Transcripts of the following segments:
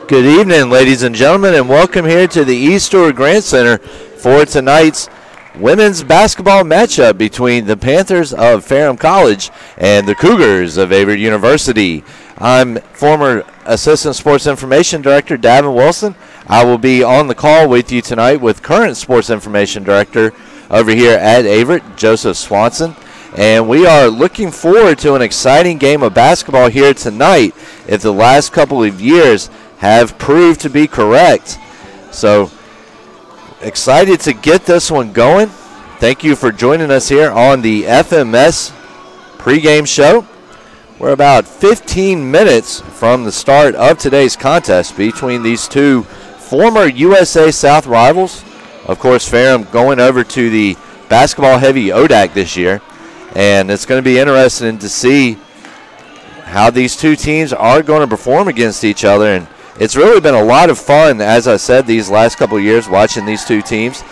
Good evening, ladies and gentlemen, and welcome here to the East Stewart Grant Center for tonight's women's basketball matchup between the Panthers of Ferrum College and the Cougars of Averett University. I'm former Assistant Sports Information Director Davin Wilson. I will be on the call with you tonight with current Sports Information Director over here at Averett, Joseph Swanson. And we are looking forward to an exciting game of basketball here tonight if the last couple of years have proved to be correct. So excited to get this one going. Thank you for joining us here on the FMS pregame show. We're about 15 minutes from the start of today's contest between these two former USA South rivals. Of course, Ferrum going over to the basketball-heavy ODAC this year. And it's going to be interesting to see how these two teams are going to perform against each other. And it's really been a lot of fun, as I said, these last couple of years watching these two teams.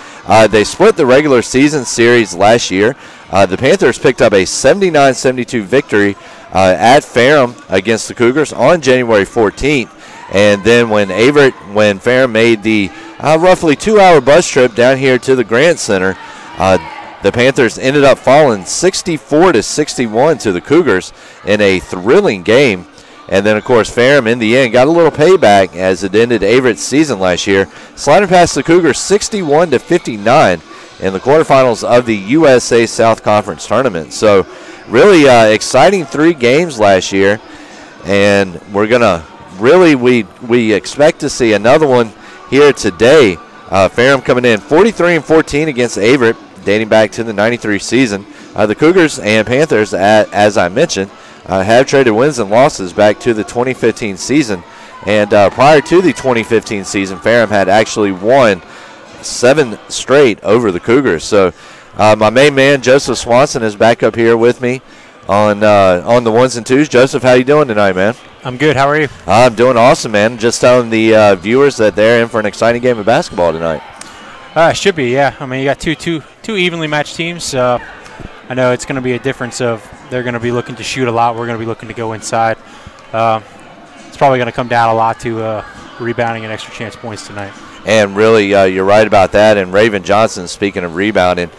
They split the regular season series last year. The Panthers picked up a 79-72 victory at Ferrum against the Cougars on January 14th. And then when Ferrum made the roughly 2-hour bus trip down here to the Grant Center, the Panthers ended up falling 64-61 to the Cougars in a thrilling game. And then, of course, Ferrum, in the end, got a little payback as it ended Averett's season last year, sliding past the Cougars 61-59 in the quarterfinals of the USA South Conference Tournament. So, really exciting 3 games last year. And we're going to really, we expect to see another one here today. Ferrum coming in 43-14 against Averett, dating back to the 93 season. The Cougars and Panthers, as I mentioned, have traded wins and losses back to the 2015 season. And prior to the 2015 season, Ferrum had actually won 7 straight over the Cougars. So my main man, Joseph Swanson, is back up here with me on the ones and twos. Joseph, how you doing tonight, man? I'm good. How are you? I'm doing awesome, man. Just telling the viewers that they're in for an exciting game of basketball tonight. Should be, yeah. I mean, you got two evenly matched teams. I know it's going to be a difference of they're going to be looking to shoot a lot. We're going to be looking to go inside. It's probably going to come down a lot to rebounding and extra chance points tonight. And really, you're right about that. And Raven Johnson, speaking of rebounding,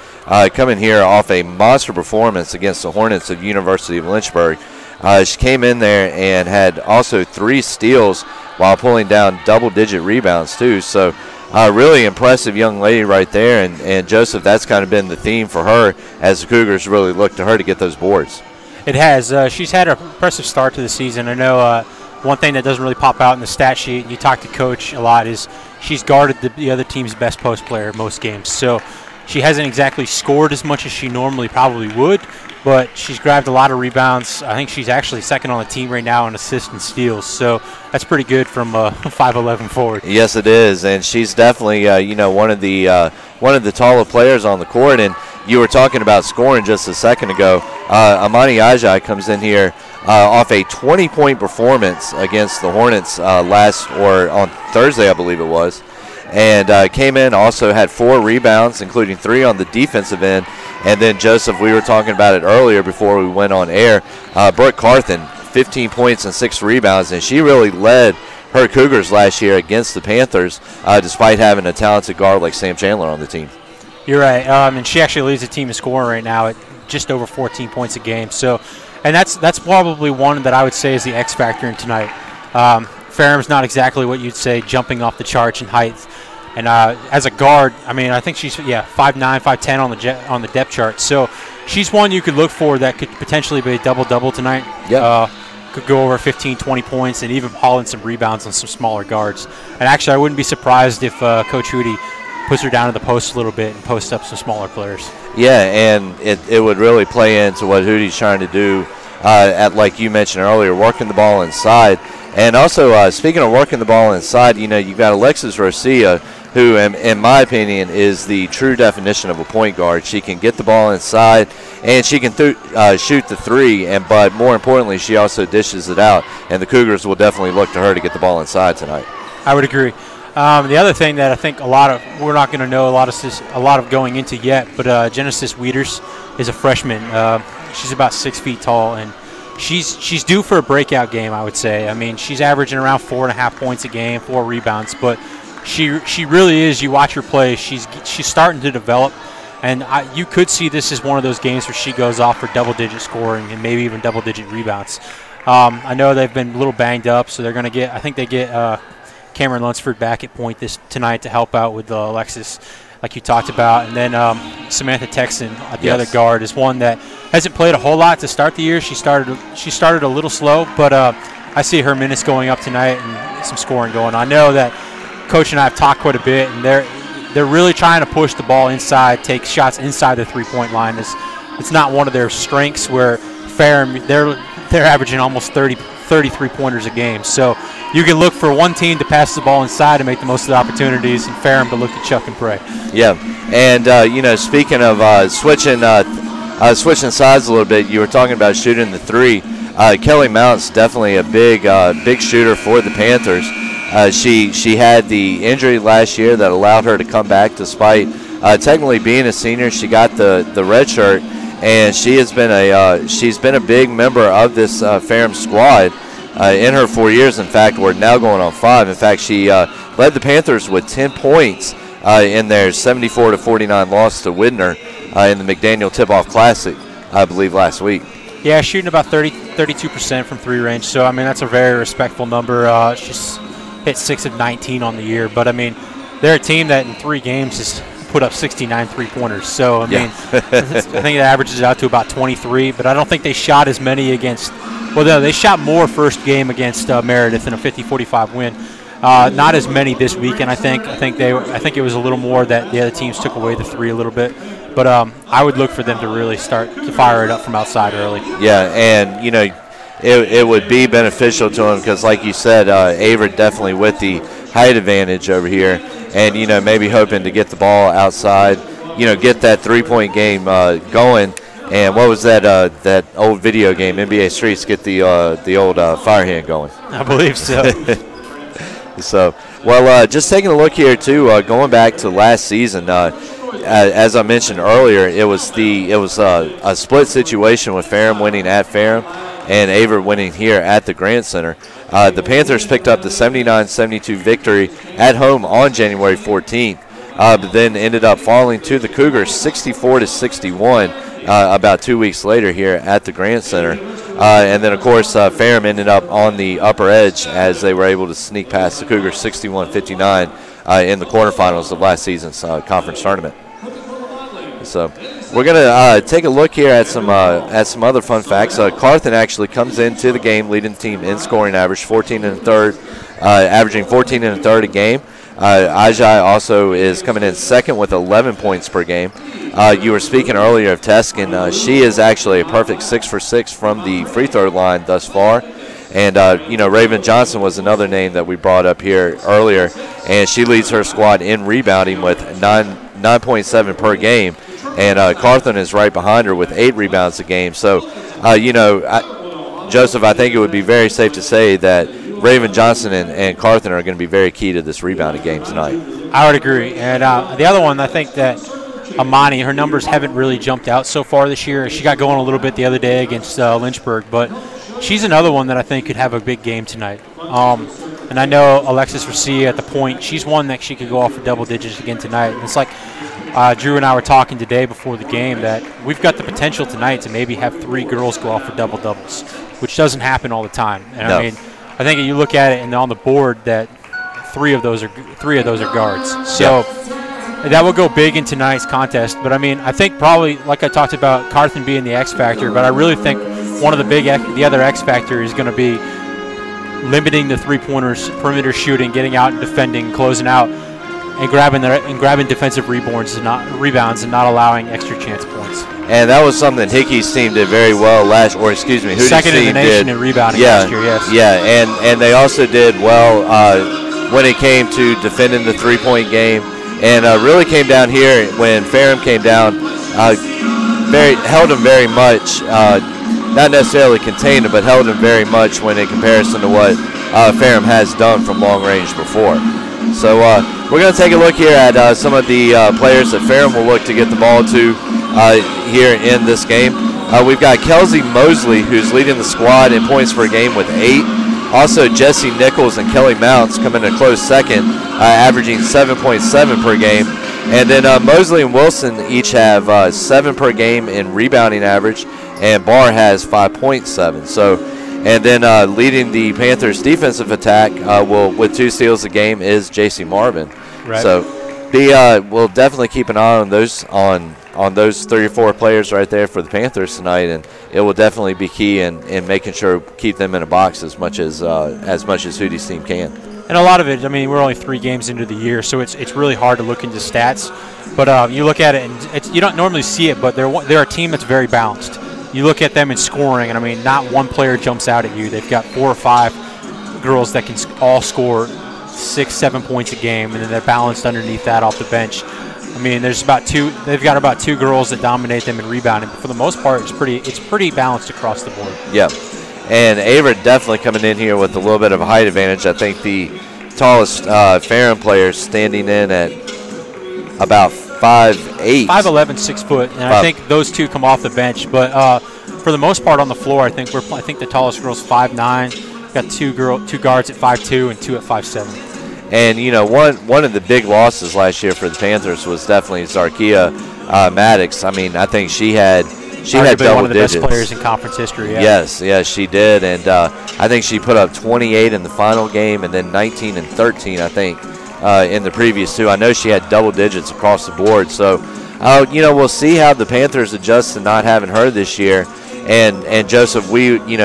coming here off a monster performance against the Hornets of University of Lynchburg. She came in there and had also 3 steals while pulling down double-digit rebounds, too. So, really impressive young lady right there, and Joseph, that's kind of been the theme for her as the Cougars really look to her to get those boards. It has. She's had an impressive start to the season. I know one thing that doesn't really pop out in the stat sheet, and you talk to Coach a lot, is she's guarded the other team's best post player most games. So she hasn't exactly scored as much as she normally probably would, but she's grabbed a lot of rebounds. I think she's actually second on the team right now in assists and steals. So that's pretty good from a 5'11" forward. Yes, it is, and she's definitely one of the taller players on the court. And you were talking about scoring just a second ago. Amani Ajay comes in here off a 20-point performance against the Hornets on Thursday, I believe it was. And came in, also had 4 rebounds, including 3 on the defensive end. And then, Joseph, we were talking about it earlier before we went on air. Brooke Carthen, 15 points and 6 rebounds, and she really led her Cougars last year against the Panthers, despite having a talented guard like Sam Chandler on the team. You're right, and she actually leads the team in scoring right now at just over 14 points a game. So, and that's probably one that I would say is the X factor in tonight. Ferrum's not exactly what you'd say jumping off the charts in height. And as a guard, I mean, I think she's 5'9", 5'10" on the depth chart. So she's one you could look for that could potentially be a double-double tonight. Yep. Could go over 15, 20 points and even haul in some rebounds on some smaller guards. And actually, I wouldn't be surprised if Coach Hootie puts her down to the post a little bit and posts up some smaller players. Yeah, and it would really play into what Hootie's trying to do like you mentioned earlier, working the ball inside. And also, speaking of working the ball inside, you've got Alexis Rosia, who, in my opinion, is the true definition of a point guard. She can get the ball inside, and she can shoot the 3, but more importantly, she also dishes it out. And the Cougars will definitely look to her to get the ball inside tonight. I would agree. The other thing that I think we're not going to know a lot of going into yet, but Genesis Wieters is a freshman. She's about 6 feet tall, and she's due for a breakout game, I would say. I mean, she's averaging around 4.5 points a game, 4 rebounds, but she really is. You watch her play, she's starting to develop, and you could see this as one of those games where she goes off for double-digit scoring and maybe even double-digit rebounds. I know they've been a little banged up, so they're going to get. I think they get Cameron Lunsford back at point tonight to help out with Alexis, like you talked about, and then Samantha Texan at the other guard is one that hasn't played a whole lot to start the year. She started a little slow, but I see her minutes going up tonight and some scoring going on. I know that Coach and I have talked quite a bit, and they're really trying to push the ball inside, take shots inside the three-point line. It's not one of their strengths. Where Ferrum, they're averaging almost 33 pointers a game. So you can look for one team to pass the ball inside and make the most of the opportunities, and Ferrum to look to chuck and pray. Yeah, and speaking of switching sides a little bit, you were talking about shooting the three. Kelly Mount's definitely a big shooter for the Panthers. She had the injury last year that allowed her to come back despite technically being a senior. She got the red shirt, and she's been a big member of this Ferrum squad in her 4 years. In fact, we're now going on 5. In fact, she led the Panthers with 10 points in their 74-49 loss to Widner in the McDaniel Tip-Off Classic, I believe, last week. Yeah, shooting about 32% from three range. So, I mean, that's a very respectful number. She's hit 6 of 19 on the year. But, I mean, they're a team that in 3 games has put up 69 three-pointers. So, I mean, I think it averages out to about 23. But I don't think they shot as many against – well, no, they shot more first game against Meredith in a 50-45 win. Not as many this weekend, I think. I think it was a little more that the other teams took away the three a little bit. But I would look for them to really start to fire it up from outside early. Yeah, and, it would be beneficial to them because, like you said, Averett definitely with the height advantage over here. And, maybe hoping to get the ball outside, get that three-point game going. And what was that old video game, NBA Streets, get the old fire hand going? I believe so. So, well, just taking a look here, too, going back to last season, as I mentioned earlier, it was a split situation with Ferrum winning at Ferrum and Averett winning here at the Grant Center. The Panthers picked up the 79-72 victory at home on January 14th, but then ended up falling to the Cougars 64-61 about 2 weeks later here at the Grant Center. And then, of course, Ferrum ended up on the upper edge as they were able to sneak past the Cougars 61-59 in the quarterfinals of last season's conference tournament. So we're going to take a look here at some other fun facts. Carthen actually comes into the game leading the team in scoring average, 14 and a third, averaging 14 and a third a game. Ajay also is coming in second with 11 points per game. You were speaking earlier of Teskin. She is actually a perfect 6 for 6 from the free throw line thus far. And, Raven Johnson was another name that we brought up here earlier. And she leads her squad in rebounding with 9.7 per game. And Carthen is right behind her with 8 rebounds a game. So, Joseph, I think it would be very safe to say that Raven Johnson and Carthen are going to be very key to this rebounding game tonight. I would agree. And the other one, I think that Amani, her numbers haven't really jumped out so far this year. She got going a little bit the other day against Lynchburg, but she's another one that I think could have a big game tonight. And I know Alexis Rassia at the point, she's one that she could go off for double digits again tonight. And it's like Drew and I were talking today before the game that we've got the potential tonight to maybe have 3 girls go off for double-doubles, which doesn't happen all the time. And no. I mean, I think you look at it and on the board that 3 of those are guards. So that will go big in tonight's contest. But I mean, I think probably like I talked about Carthen being the X factor, but I really think one of the other X factor is going to be limiting the three-pointers, perimeter shooting, getting out and defending, closing out, and grabbing defensive rebounds and not allowing extra chance points. And that was something Hickey's team did very well Hootie's second in the nation in rebounding last year, yes. Yeah, and they also did well when it came to defending the three-point game, and really came down here when Ferrum came down, held them very much, not necessarily contained them, but held them very much when in comparison to what Ferrum has done from long range before. So we're going to take a look here at some of the players that Ferrum will look to get the ball to here in this game. We've got Kelsey Mosley, who's leading the squad in points per game with 8. Also, Jesse Nichols and Kelly Mounts come in a close second, averaging 7.7 per game. And then Mosley and Wilson each have 7 per game in rebounding average, and Barr has 5.7. So, and then leading the Panthers' defensive attack with 2 steals a game is J.C. Marvin. Right. So, we'll definitely keep an eye on those on those 3 or 4 players right there for the Panthers tonight, and it will definitely be key in making sure keep them in a box as much as Hootie's team can. And a lot of it, I mean, we're only 3 games into the year, so it's really hard to look into stats. But you look at it, and you don't normally see it, but they're a team that's very balanced. You look at them in scoring, and I mean, not one player jumps out at you. They've got 4 or 5 girls that can all score 6-7 points a game, and then they're balanced underneath that off the bench. I mean, they've got about 2 girls that dominate them in rebounding, but for the most part, it's pretty balanced across the board. Yeah. And Averett definitely coming in here with a little bit of a height advantage. I think the tallest Ferrum player standing in at about 5'8". 5'11", 6 foot, and I think those 2 come off the bench. But for the most part on the floor, I think the tallest girl's 5'9". Got 2 guards at 5'2" and 2 at 5'7". And you know, one of the big losses last year for the Panthers was definitely Zarkia Maddox. I mean, I think she had double one of the digits. Best players in conference history. Yeah. Yes, she did, and I think she put up 28 in the final game, and then 19 and 13, I think, in the previous 2. I know she had double digits across the board. So, we'll see how the Panthers adjust to not having her this year. And Joseph,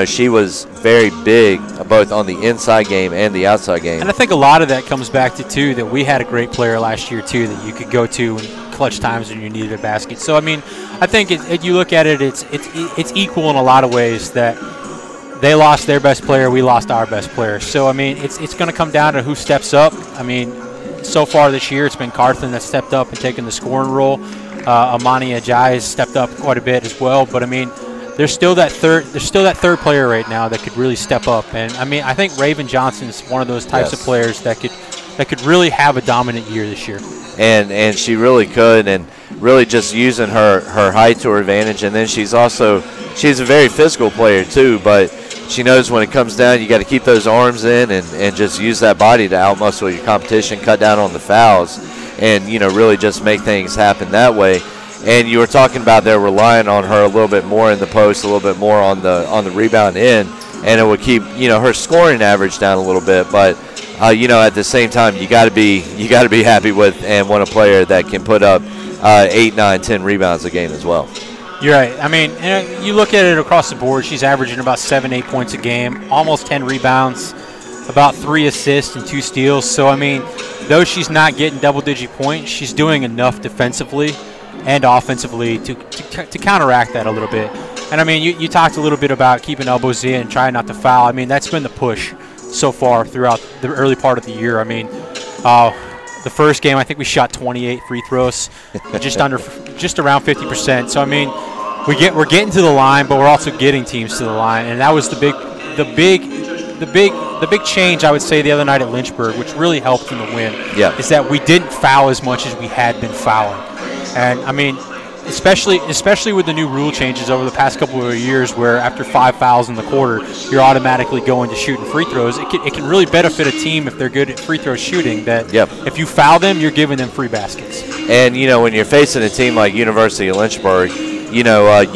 she was very big both on the inside game and the outside game. And I think a lot of that comes back to, too, that we had a great player last year, too, that you could go to in clutch times when you needed a basket. So, I mean, I think you look at it, it's equal in a lot of ways that they lost their best player, we lost our best player. So, I mean, it's going to come down to who steps up. I mean, so far this year it's been Carthen that stepped up and taken the scoring role. Amani Ajayi has stepped up quite a bit as well. But, I mean, there's still that third player right now that could really step up, and I mean, I think Raven Johnson's one of those types of players that could really have a dominant year this year. And she really could, and really just using her height to her advantage. And then she's a very physical player too, but she knows when it comes down, you got to keep those arms in and just use that body to outmuscle your competition, cut down on the fouls, and really just make things happen that way. And you were talking about they're relying on her a little bit more in the post, a little bit more on the rebound end, and it would keep her scoring average down a little bit. But at the same time, you got to be happy with and want a player that can put up 8, 9, 10 rebounds a game as well. You're right. I mean, you look at it across the board. She's averaging about 7, 8 points a game, almost 10 rebounds, about 3 assists and 2 steals. So I mean, though she's not getting double-digit points, she's doing enough defensively and offensively to counteract that a little bit. And, I mean, you talked a little bit about keeping elbows in and trying not to foul. I mean, that's been the push so far throughout the early part of the year. I mean, the first game, I think we shot 28 free throws, just around 50%. So, I mean, we're getting to the line, but we're also getting teams to the line. And that was the big change, I would say, the other night at Lynchburg, which really helped in the win, is that we didn't foul as much as we had been fouling. And, I mean, especially with the new rule changes over the past couple of years where after 5 fouls in the quarter, you're automatically going to shooting free throws, it can really benefit a team if they're good at free throw shooting that if you foul them, you're giving them free baskets. And, when you're facing a team like University of Lynchburg, you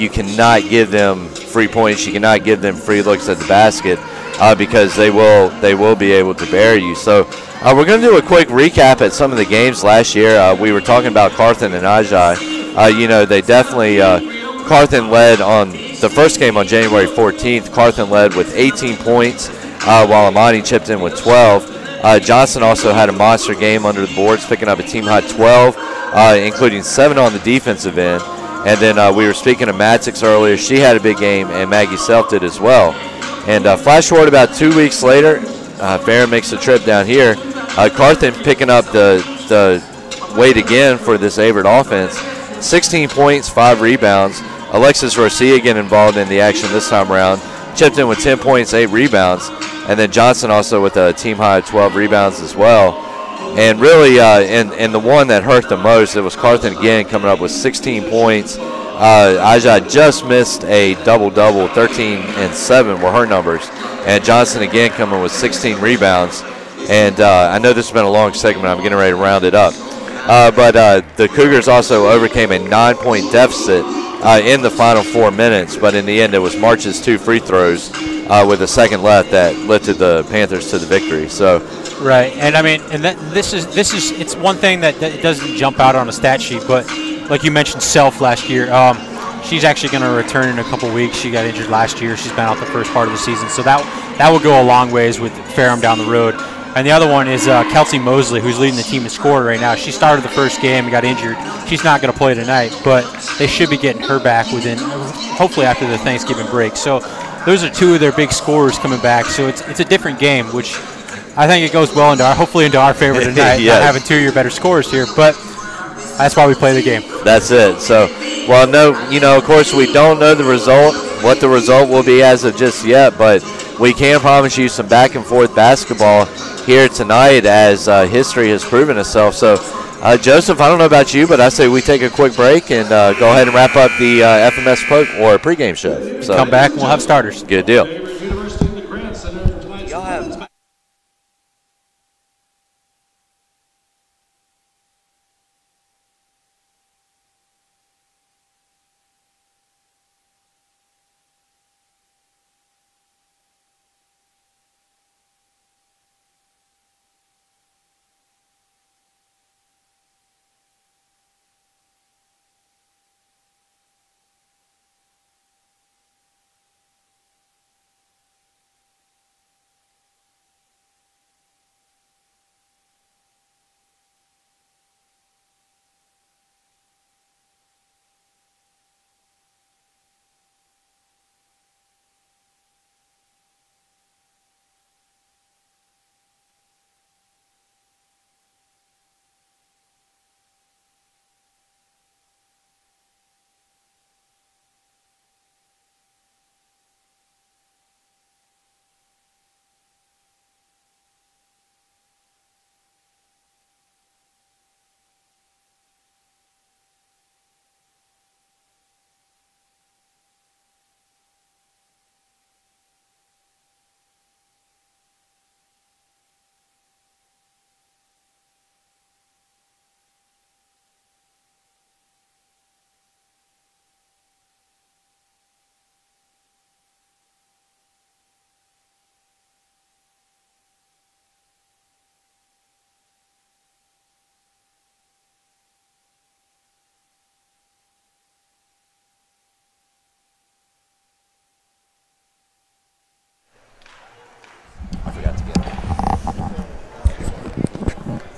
cannot give them free points. You cannot give them free looks at the basket because they will be able to bury you. So we're going to do a quick recap at some of the games last year. We were talking about Carthen and Ajayi. They definitely Carthen led on the first game on January 14th. Carthen led with 18 points while Amani chipped in with 12. Johnson also had a monster game under the boards, picking up a team-high 12, including 7 on the defensive end. And then we were speaking of Maddox earlier. She had a big game, and Maggie Self did as well. And flash forward about 2 weeks later, Ferrum makes the trip down here. Carthen picking up the weight again for this Averett offense. 16 points, 5 rebounds. Alexis Rosia again involved in the action this time around. Chipped in with 10 points, 8 rebounds. And then Johnson also with a team-high 12 rebounds as well. And really, and the one that hurt the most, it was Carthen again coming up with 16 points, Aja just missed a double-double. 13 and 7 were her numbers. And Johnson again coming with 16 rebounds. And I know this has been a long segment. I'm getting ready to round it up. But the Cougars also overcame a 9-point deficit in the final 4 minutes. But in the end, it was March's 2 free throws with a second left that lifted the Panthers to the victory. So, right, and I mean, and this is it's one thing that it doesn't jump out on a stat sheet, but like you mentioned, Self last year. She's actually going to return in a couple weeks. She got injured last year. She's been out the first part of the season, so that will go a long ways with Ferrum down the road. And the other one is Kelsey Mosley, who's leading the team in scoring right now. She started the first game and got injured. She's not going to play tonight, but they should be getting her back within, hopefully after the Thanksgiving break. So those are 2 of their big scorers coming back. So it's a different game, which I think it goes well hopefully into our favor tonight, yes. Not having 2 of your better scorers here. But that's why we play the game. That's it. So, well, no, of course, we don't know the result, what the result will be as of just yet, but we can promise you some back-and-forth basketball here tonight as history has proven itself. So, Joseph, I don't know about you, but I say we take a quick break and go ahead and wrap up the FMS pregame show. So, come back and we'll have starters. Good deal.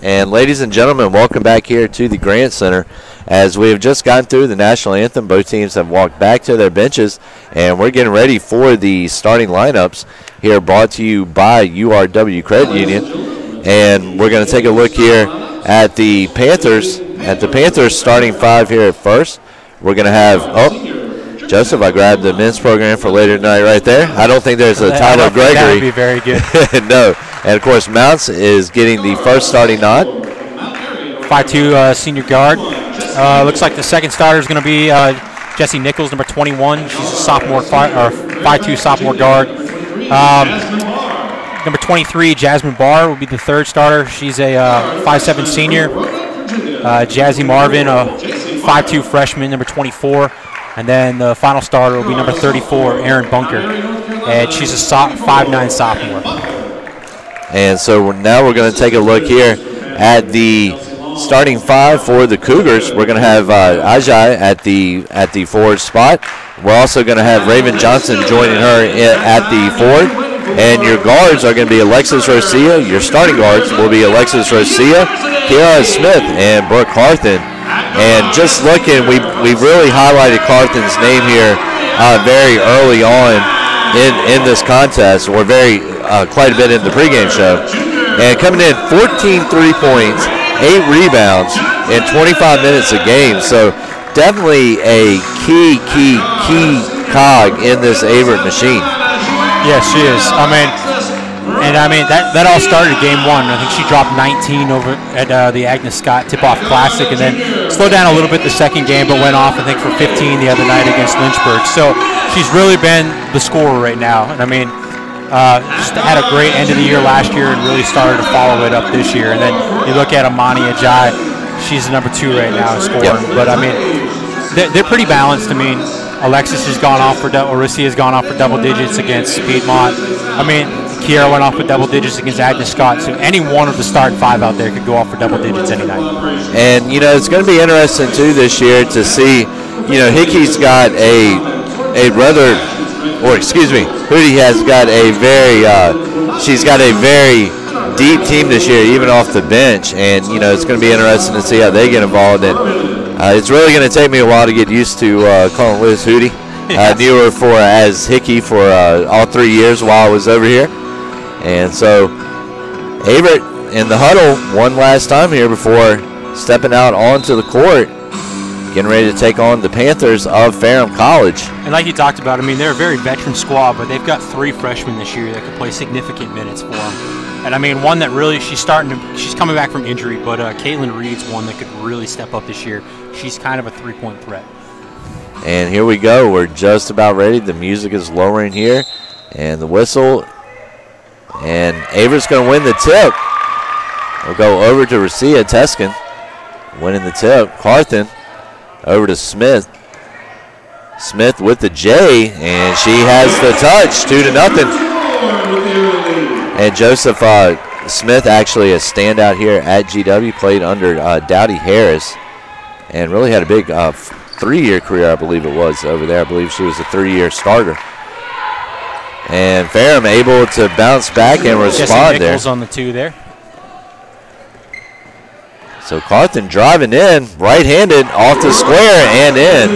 And ladies and gentlemen, welcome back here to the Grant Center. As we have just gotten through the national anthem, both teams have walked back to their benches, and we're getting ready for the starting lineups here, brought to you by URW Credit Union. And we're going to take a look here at the Panthers. At the Panthers starting 5 here at first. We're going to have, Joseph, I grabbed the men's program for later tonight right there. I don't think there's a Tyler Gregory. That would be very good. No. And, of course, Mounts is getting the first starting nod. 5'2" senior guard. Looks like the second starter is going to be Jessie Nichols, number 21. She's a sophomore, 5'2" sophomore guard. Number 23, Jasmine Barr, will be the third starter. She's a 5'7" senior. Jazzy Marvin, a 5'2" freshman, number 24. And then the final starter will be number 34, Erin Bunker. And she's a 5'9" sophomore. And so now we're going to take a look here at the starting 5 for the Cougars. We're going to have Ajay at the forward spot. We're also going to have Raven Johnson joining her at the forward. And your guards are going to be Alexis Rosia. Your starting guards will be Alexis Rosia, Kiara Smith, and Brooke Carthen. And just looking, we've really highlighted Carthen's name here very early on in this contest, or quite a bit in the pregame show. And coming in 14 3 points, 8 rebounds in 25 minutes a game. So definitely a key cog in this Averett machine. Yes, she is. I mean, And, I mean, that all started game one. I think she dropped 19 over at the Agnes Scott Tip-Off Classic, and then slowed down a little bit the second game, but went off, I think, for 15 the other night against Lynchburg. So she's really been the scorer right now. And, I mean, just had a great end of the year last year and really started to follow it up this year. And then you look at Amani Ajay, she's the number 2 right now in scoring. Yep. But, I mean, they're pretty balanced. I mean, Alexis has gone off for Russia has gone off for double digits against Piedmont. I mean, Kiera went off with double digits against Agnes Scott. So any one of the start 5 out there could go off for double digits any night. And, you know, it's going to be interesting, too, this year to see, you know, Hickey's got Hootie has got a she's got a very deep team this year, even off the bench. And, you know, it's going to be interesting to see how they get involved. And it's really going to take me a while to get used to calling Liz Hootie. I knew her as Hickey for all 3 years while I was over here. And so Averett in the huddle one last time here before stepping out onto the court, getting ready to take on the Panthers of Ferrum College. And like you talked about, I mean, they're a very veteran squad, but they've got 3 freshmen this year that could play significant minutes for them. And I mean, one that really, she's coming back from injury, but Caitlin Reed's one that could really step up this year. She's kind of a 3-point threat. And here we go. We're just about ready. The music is lowering here, and the whistle. And Averett's going to win the tip. We'll go over to Racia Teskin, winning the tip. Carthen over to Smith. Smith with the J, and she has the touch, 2-0. And Joseph Smith, actually a standout here at GW, played under Dowdy Harris, and really had a big 3-year career, I believe it was, over there. I believe she was a 3-year starter. And Ferrum able to bounce back and respond there. On the 2 there. So Carthen driving in, right-handed, off the square and in.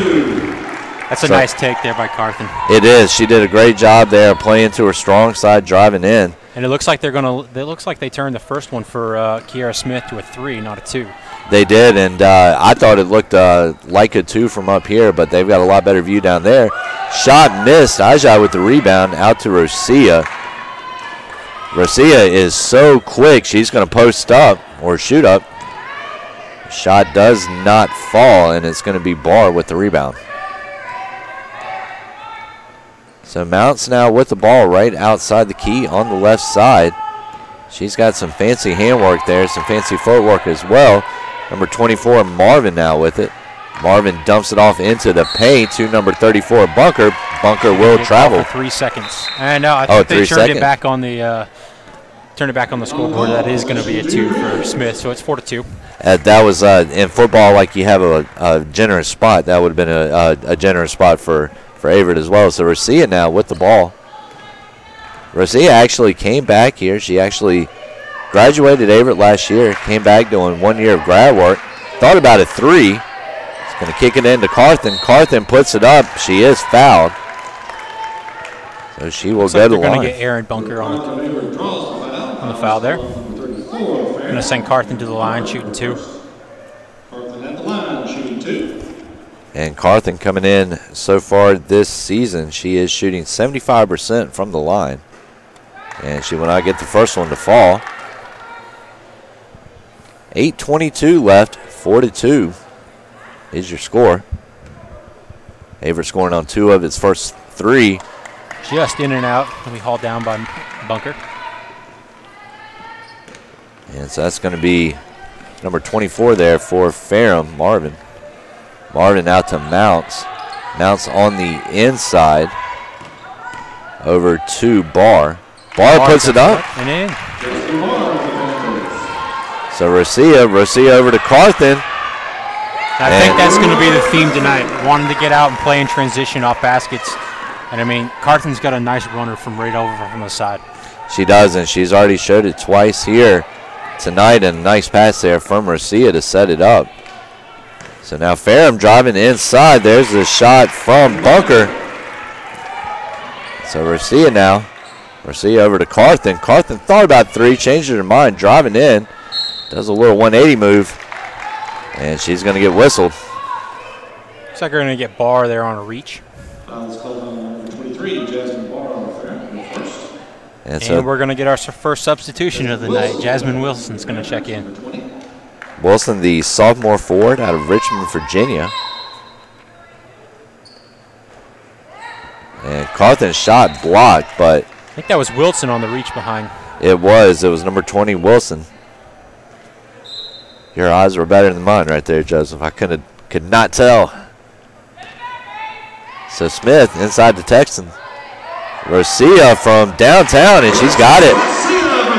That's a nice take there by Carthen. It is. She did a great job there, playing to her strong side, driving in. And it looks like it looks like they turned the first one for Kiera Smith to a 3, not a 2. They did, and I thought it looked like a 2 from up here, but they've got a lot better view down there. Shot missed. Ajay with the rebound out to Rosia. Rosia is so quick, she's going to post up or shoot up. Shot does not fall, and it's going to be Barr with the rebound. So Mounts now with the ball right outside the key on the left side. She's got some fancy handwork there, some fancy footwork as well. Number 24, Marvin now with it. Marvin dumps it off into the paint to number 34, Bunker. Bunker will travel. For 3 seconds. And I think they turned it back on the scoreboard. That is going to be a 2 for Smith, so it's 4-2. That was in football, like you have a generous spot. That would have been a generous spot for Averett as well. So Rosia now with the ball. Rosia actually came back here. She actually graduated Averett last year, came back doing 1 year of grad work. Thought about a 3. It's going to kick it into Carthen. Carthen puts it up. She is fouled. So she will go to the line. They're going to get Aaron Bunker on the foul there. Going to send Carthen to the line, shooting 2. Carthen at the line, shooting 2. And Carthen coming in so far this season, she is shooting 75% from the line. And she will not get the first one to fall. 8:22 left, 4-2 is your score. Averett scoring on 2 of its first 3. Just in and out. Will be hauled down by Bunker. And so that's going to be number 24 there for Ferrum, Marvin. Marvin out to Mounts. Mounts on the inside over to Barr. Barr puts it up. And in. So Rosia over to Carthen. I think that's going to be the theme tonight. Wanting to get out and play in transition off baskets. And I mean, Carthen's got a nice runner from right over from the side. She does, and she's already showed it twice here tonight. And a nice pass there from Rosia to set it up. So now Ferrum driving inside. There's the shot from Bunker. So Rosia now. Rosia over to Carthen. Carthen thought about 3, changed her mind, driving in. Does a little 180 move. And she's going to get whistled. Looks like we're going to get Barr there on a reach. And we're going to get our first substitution of the night. Jasmine Wilson's going to check in. Wilson, the sophomore forward out of Richmond, Virginia. And Carthen's shot blocked, but I think that was Wilson on the reach behind. It was number 20, Wilson. Your eyes were better than mine right there, Joseph. I could not tell. So Smith inside the Texans. Rosia from downtown, and she's got it.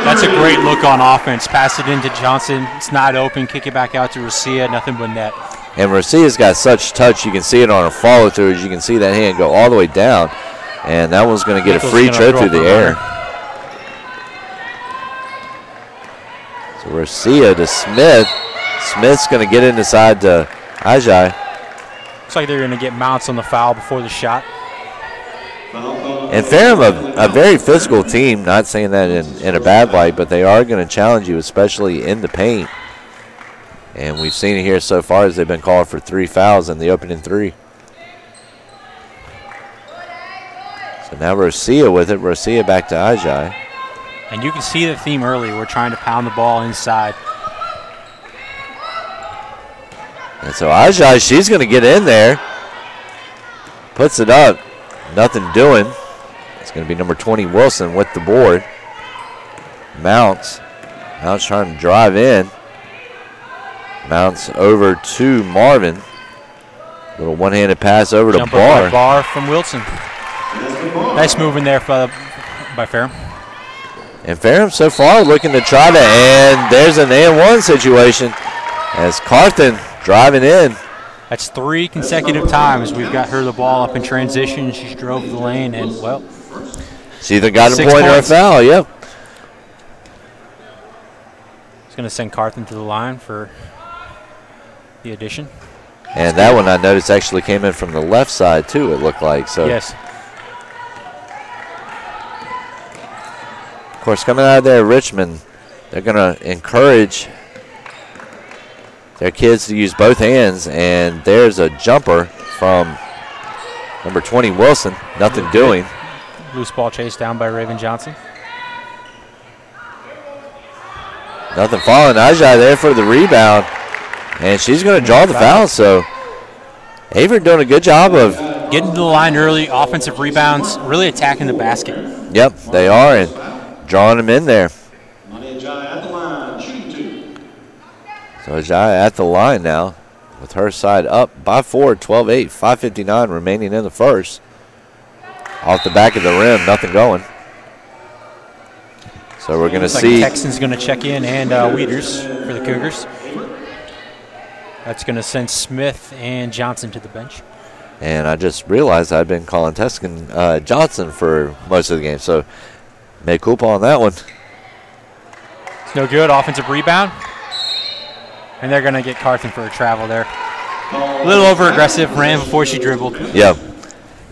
That's a great look on offense. Pass it into Johnson. It's not open. Kick it back out to Rosia. Nothing but net. And Rosia's got such touch. You can see it on her follow through. As you can see that hand go all the way down. And that one's going to get a free trip through the air. So Rosia to Smith. Smith's going to get it inside to Ajay. Looks like they're going to get Mounts on the foul before the shot. And Ferrum, a very physical team, not saying that in a bad light, but they are going to challenge you, especially in the paint. And we've seen it here so far as they've been called for 3 fouls in the opening 3. So now Rosia with it. Rosia back to Ajay. And you can see the theme early. We're trying to pound the ball inside. And so Ajay, she's going to get in there. Puts it up. Nothing doing. It's going to be number 20, Wilson, with the board. Mounts trying to drive in. Mounts over to Marvin. Little one-handed pass over to Barr. Barr from Wilson. Nice move in there by Ferrum. And Ferrum so far looking to try to, and there's an and-one situation as Carthen driving in. That's 3 consecutive times we've got her the ball up in transition. She's drove the lane, and, well, she either got a point or a foul, yep. It's going to send Carthen to the line for the addition. And that one I noticed actually came in from the left side, too, it looked like. So yes. Of course, coming out of there, Richmond, they're going to encourage their kids to use both hands, and there's a jumper from number 20, Wilson. Nothing doing. Loose ball chased down by Raven Johnson. Nothing falling. Ajay there for the rebound, and she's going to draw the foul. So Averett doing a good job of getting to the line early, offensive rebounds, really attacking the basket. Yep, they are, and drawing them in there. So Ajay at the line now with her side up by 4, 12-8, 5:59 remaining in the first. Off the back of the rim, nothing going. So we're going to see. Texans going to check in and Weeders for the Cougars. That's going to send Smith and Johnson to the bench. And I just realized I'd been calling Teskin Johnson for most of the game. So mea culpa on that one. It's no good. Offensive rebound. And they're going to get Carthen for a travel there. A little over-aggressive, ran before she dribbled. Yeah.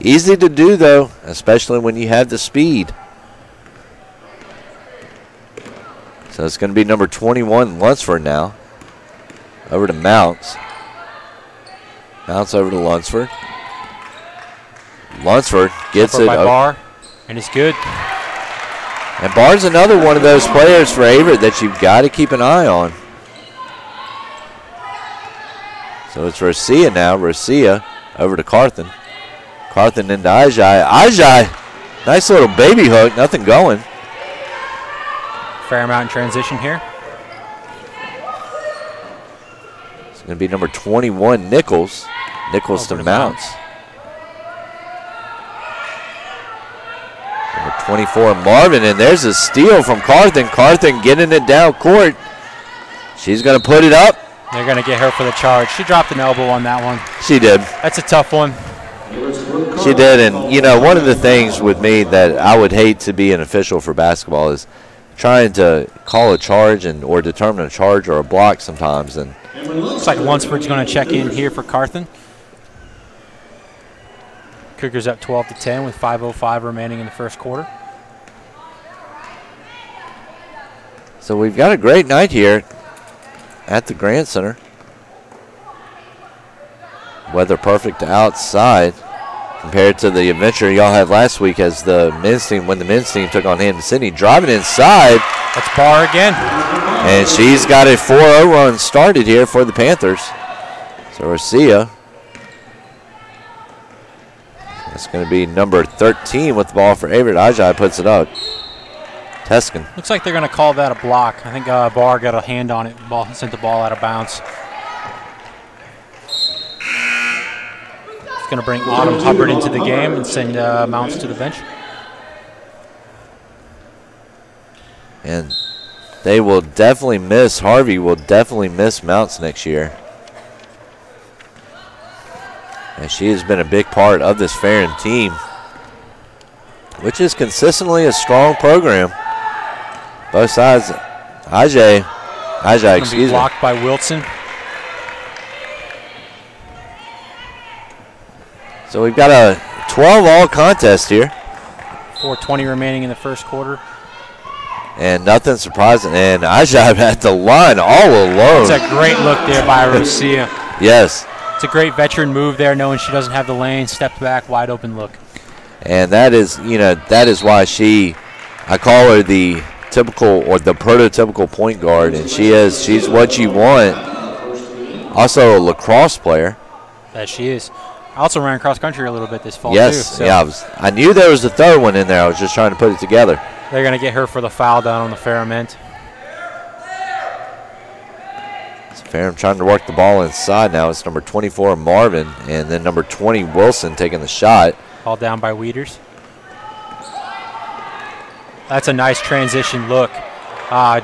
Easy to do, though, especially when you have the speed. So it's going to be number 21, Lunsford now. Over to Mounts. Mounts over to Lunsford. Lunsford gets it. By Barr, and it's good. And Barr's another one of those players for Averett that you've got to keep an eye on. So it's Rosia now. Rosia over to Carthen. Carthen into Ajay. Ajay, nice little baby hook. Nothing going. Fair amount in transition here. It's going to be number 21, Nichols. Nichols to Mounts. Number 24, Marvin. And there's a steal from Carthen. Carthen getting it down court. She's going to put it up. They're going to get her for the charge. She dropped an elbow on that one. She did. That's a tough one. She did, and, you know, one of the things with me that I would hate to be an official for basketball is trying to call a charge or determine a charge or a block sometimes. And looks like Lunsford's going to check in here for Carthen. Cougars up 12-10 with 5:05 remaining in the first quarter. So we've got a great night here at the Grant Center. Weather perfect outside. compared to the adventure y'all had last week as the men's team, when the men's team took on Hampton City. Driving inside. That's Barr again. And she's got a 4-0 run started here for the Panthers. So Rosia. That's going to be number 13 with the ball for Averett. Ajay puts it up. Teskin. Looks like they're going to call that a block. I think Barr got a hand on it. Ball sent the ball out of bounds. It's going to bring Autumn Hubbard into the game and send Mounts to the bench. And they will definitely miss, Harvey will definitely miss Mounts next year. And she has been a big part of this Ferrum team, which is consistently a strong program. Both sides. Ajay, excuse me. Blocked by Wilson. So we've got a 12-all contest here. 4:20 remaining in the first quarter. And nothing surprising. And Ajay at the line all alone. It's a great look there by Rosia. Yes. It's a great veteran move there, knowing she doesn't have the lane. Step back, wide open look. And that is, that is why I call her the typical or the prototypical point guard, and she's what you want. Also a lacrosse player. That she is. I also ran cross country a little bit this fall too. Yes, So yeah. I knew there was a third one in there. I was just trying to put it together. they're going to get her for the foul down on the Ferrum end. Ferrum trying to work the ball inside now. It's number 24, Marvin, and then number 20, Wilson, taking the shot. Ball down by Weeders. That's a nice transition look.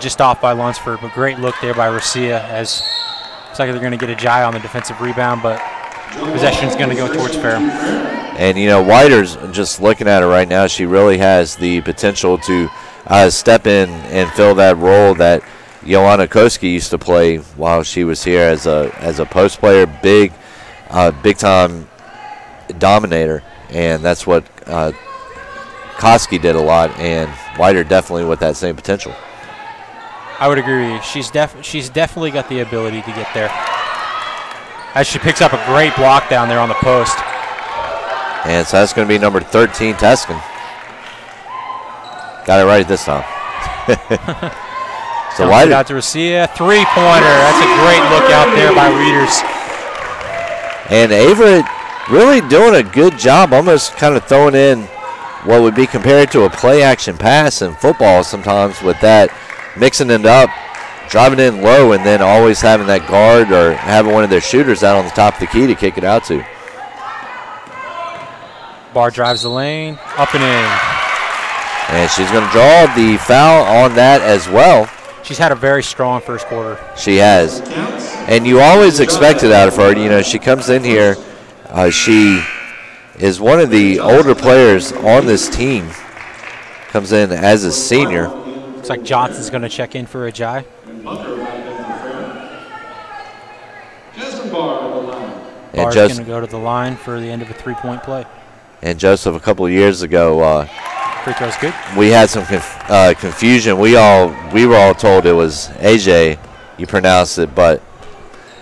Just off by Lunsford, but great look there by Rosia, as looks like they're going to get a Jai on the defensive rebound, but possession's going to go towards Ferrum. And, Whiter's, just looking at her right now, she really has the potential to step in and fill that role that Joanna Koski used to play while she was here as a post player, big time dominator, and that's what Koski did a lot, and Whiter definitely with that same potential. I would agree with you. She's definitely got the ability to get there. As she picks up a great block down there on the post. And so that's going to be number 13, Teskin. Got it right this time. So Whiter out to Rosia, three-pointer. That's a great look out there by Weeders. And Averett really doing a good job, almost kind of throwing in what would be compared to a play-action pass in football sometimes with that, mixing it up, driving in low, and then always having that guard or having one of their shooters out on the top of the key to kick it out to. Barr drives the lane, up and in. And she's going to draw the foul on that as well. She's had a very strong first quarter. She has. And you always expect it out of her. She comes in here. She is one of the older players on this team. Comes in as a senior. Looks like Johnson's going to check in for a Jai. Barr's going to go to the line for the end of a three-point play. And Joseph, a couple of years ago, free throw's good. We had some confusion. We were all told it was AJ. You pronounce it, but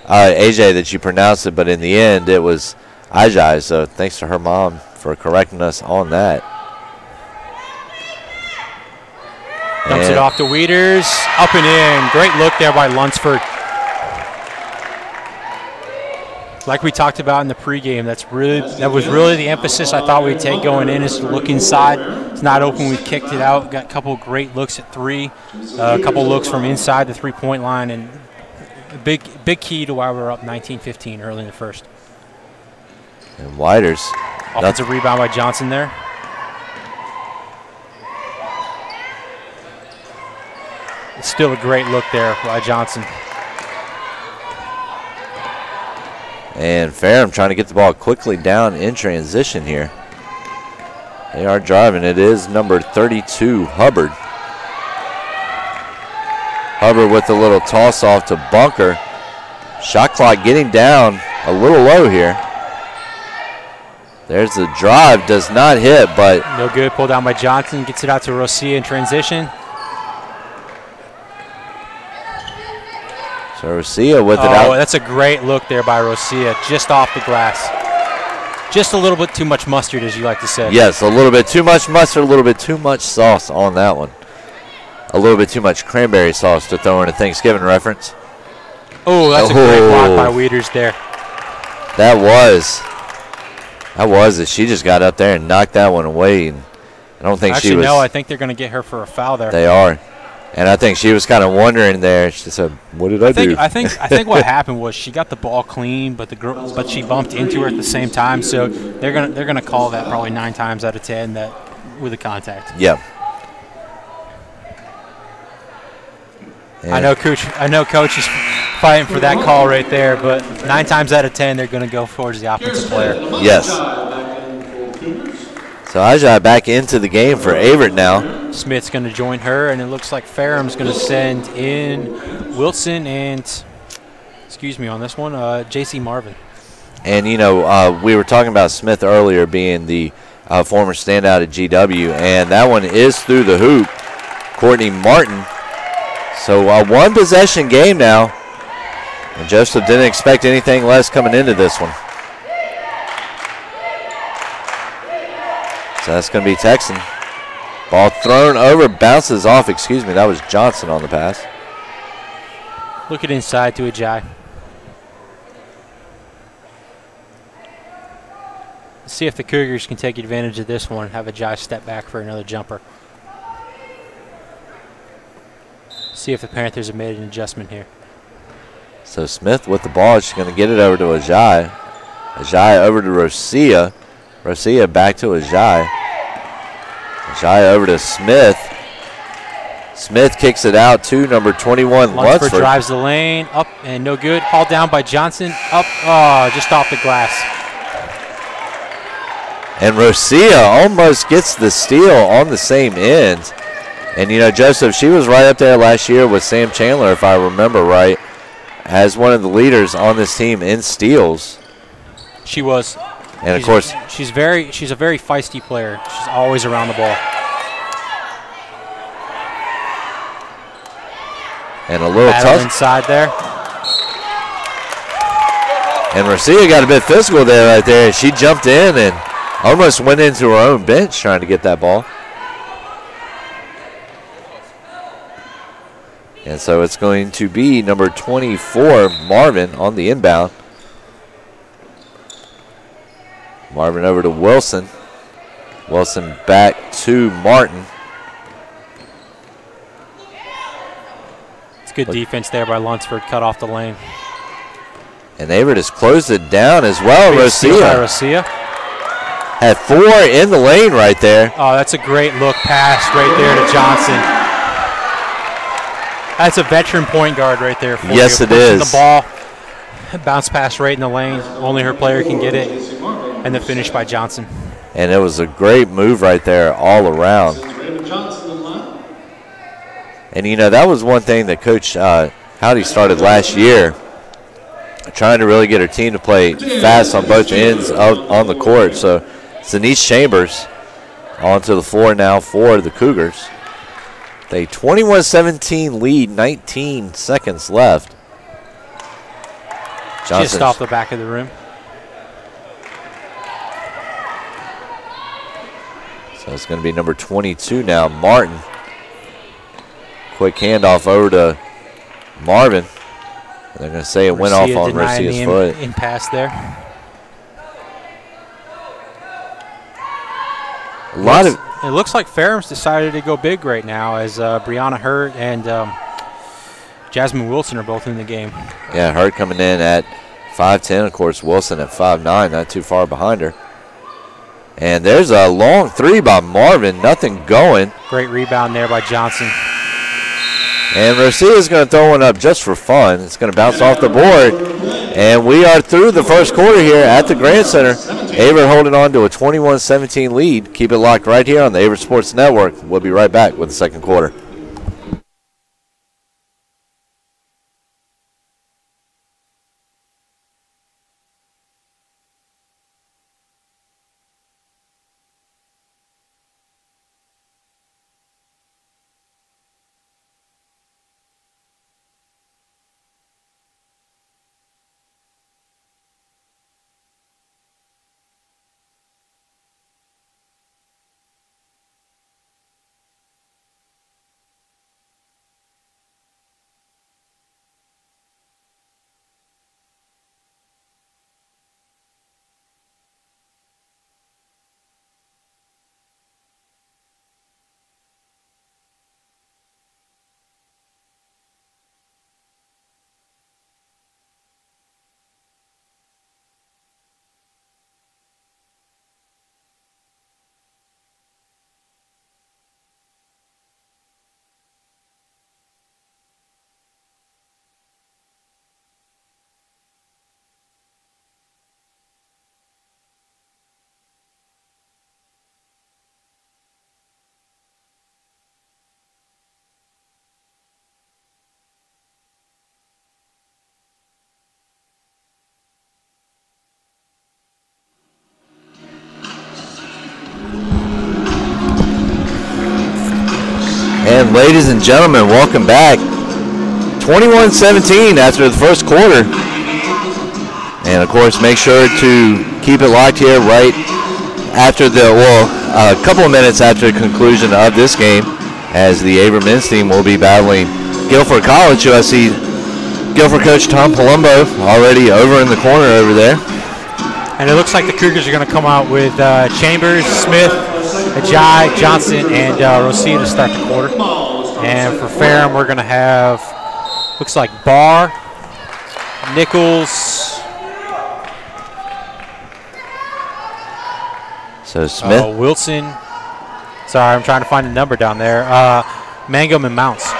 AJ that you pronounced it, but in the end it was Ajay. So thanks to her mom for correcting us on that. Dumps it off to Weeders, up and in. Great look there by Lunsford. Like we talked about in the pregame, that was really the emphasis I thought we'd take going in, is to look inside. It's not open, we've kicked it out. Got a couple great looks at three, a couple looks from inside the three-point line, and a big key to why we're up 19-15 early in the first. And Whiter's. Offensive rebound by Johnson there. It's still a great look there by Johnson. And Ferrum trying to get the ball quickly down in transition here. They are driving. It is number 32, Hubbard. Hubbard with a little toss off to Bunker. Shot clock getting down a little low here. There's the drive, does not hit, but no good. Pulled down by Johnson. Gets it out to Rosia in transition. So Rosia with it out. Oh, that's a great look there by Rosia, just off the glass. Just a little bit too much mustard, as you like to say. Yes, a little bit too much mustard, a little bit too much sauce on that one. A little bit too much cranberry sauce to throw in a Thanksgiving reference. Oh, that's a great block by Wieters there. That was it. She just got up there and knocked that one away. And I don't think Actually, she was. no, I think they're going to get her for a foul there. They are. And I think she was kind of wondering there. She said, "What did I do?" I think what happened was she got the ball clean, but she bumped into her at the same time. So they're gonna call that probably 9 times out of 10 that with a contact. Yep. I know coach is fighting for that call right there, but 9 times out of 10 they're gonna go towards the offensive player. Yes. So Ajay back into the game for Averett now. Smith's going to join her, and it looks like Ferrum's going to send in Wilson and, on this one, J.C. Marvin. And, we were talking about Smith earlier being the former standout at GW, and that one is through the hoop. Courtney Martin. So a one-possession game now, and Joseph didn't expect anything less coming into this one. So that's going to be Texan. Ball thrown over, bounces off. That was Johnson on the pass. Look it inside to Ajay. See if the Cougars can take advantage of this one and have Ajay step back for another jumper. See if the Panthers have made an adjustment here. So Smith with the ball. She's going to get it over to Ajay. Ajay over to Rosia. Rosia back to Ajay. Ajay over to Smith. Smith kicks it out to number 21, Lunsford. Drives the lane, up and no good. Hauled down by Johnson, up, just off the glass. And Rosia almost gets the steal on the same end. And, Joseph, she was right up there last year with Sam Chandler, if I remember right, as one of the leaders on this team in steals. She was. And of course, she's a very feisty player. She's always around the ball. And a little tough inside there. And Rosia got a bit physical there right there. She jumped in and almost went into her own bench trying to get that ball. And so it's going to be number 24, Marvin, on the inbound. Marvin over to Wilson. Wilson back to Martin. It's good defense there by Lunsford. Cut off the lane. And Averett has closed it down as well. Rosia had 4 in the lane right there. Oh, that's a great look pass right there to Johnson. That's a veteran point guard right there. Yes, it is. The ball, bounce pass right in the lane. Only her player can get it. And the finish by Johnson. And it was a great move right there all around. And, that was one thing that Coach Howdy started last year, trying to really get her team to play fast on both ends on the court. So, Denise Chambers onto the floor now for the Cougars. They 21-17 lead, 19 seconds left. Just off the back of the rim. So it's going to be number 22 now, Martin. Quick handoff over to Marvin. They're going to say it went off on Rosia's foot. In pass there. It looks like Ferrum's decided to go big right now as Brianna Hurt and Jasmine Wilson are both in the game. Yeah, Hurt coming in at 5'10". Of course, Wilson at 5'9", not too far behind her. And there's a long 3 by Marvin, nothing going. Great rebound there by Johnson. And Rosia is going to throw one up just for fun. It's going to bounce off the board. And we are through the first quarter here at the Grand Center. Averett holding on to a 21-17 lead. Keep it locked right here on the Averett Sports Network. We'll be right back with the second quarter. And ladies and gentlemen, welcome back. 21-17 after the first quarter. And of course, make sure to keep it locked here right after a couple of minutes after the conclusion of this game, as the Averett men's team will be battling Guilford College, who I see Guilford coach Tom Palumbo already over in the corner over there. And it looks like the Cougars are going to come out with Chambers, Smith, Ajay, Johnson, and Rosia to start the quarter. And for Ferrum, we're going to have, looks like Barr, Nichols. So Smith. Wilson. Sorry, I'm trying to find a number down there. Mangum and Mounts.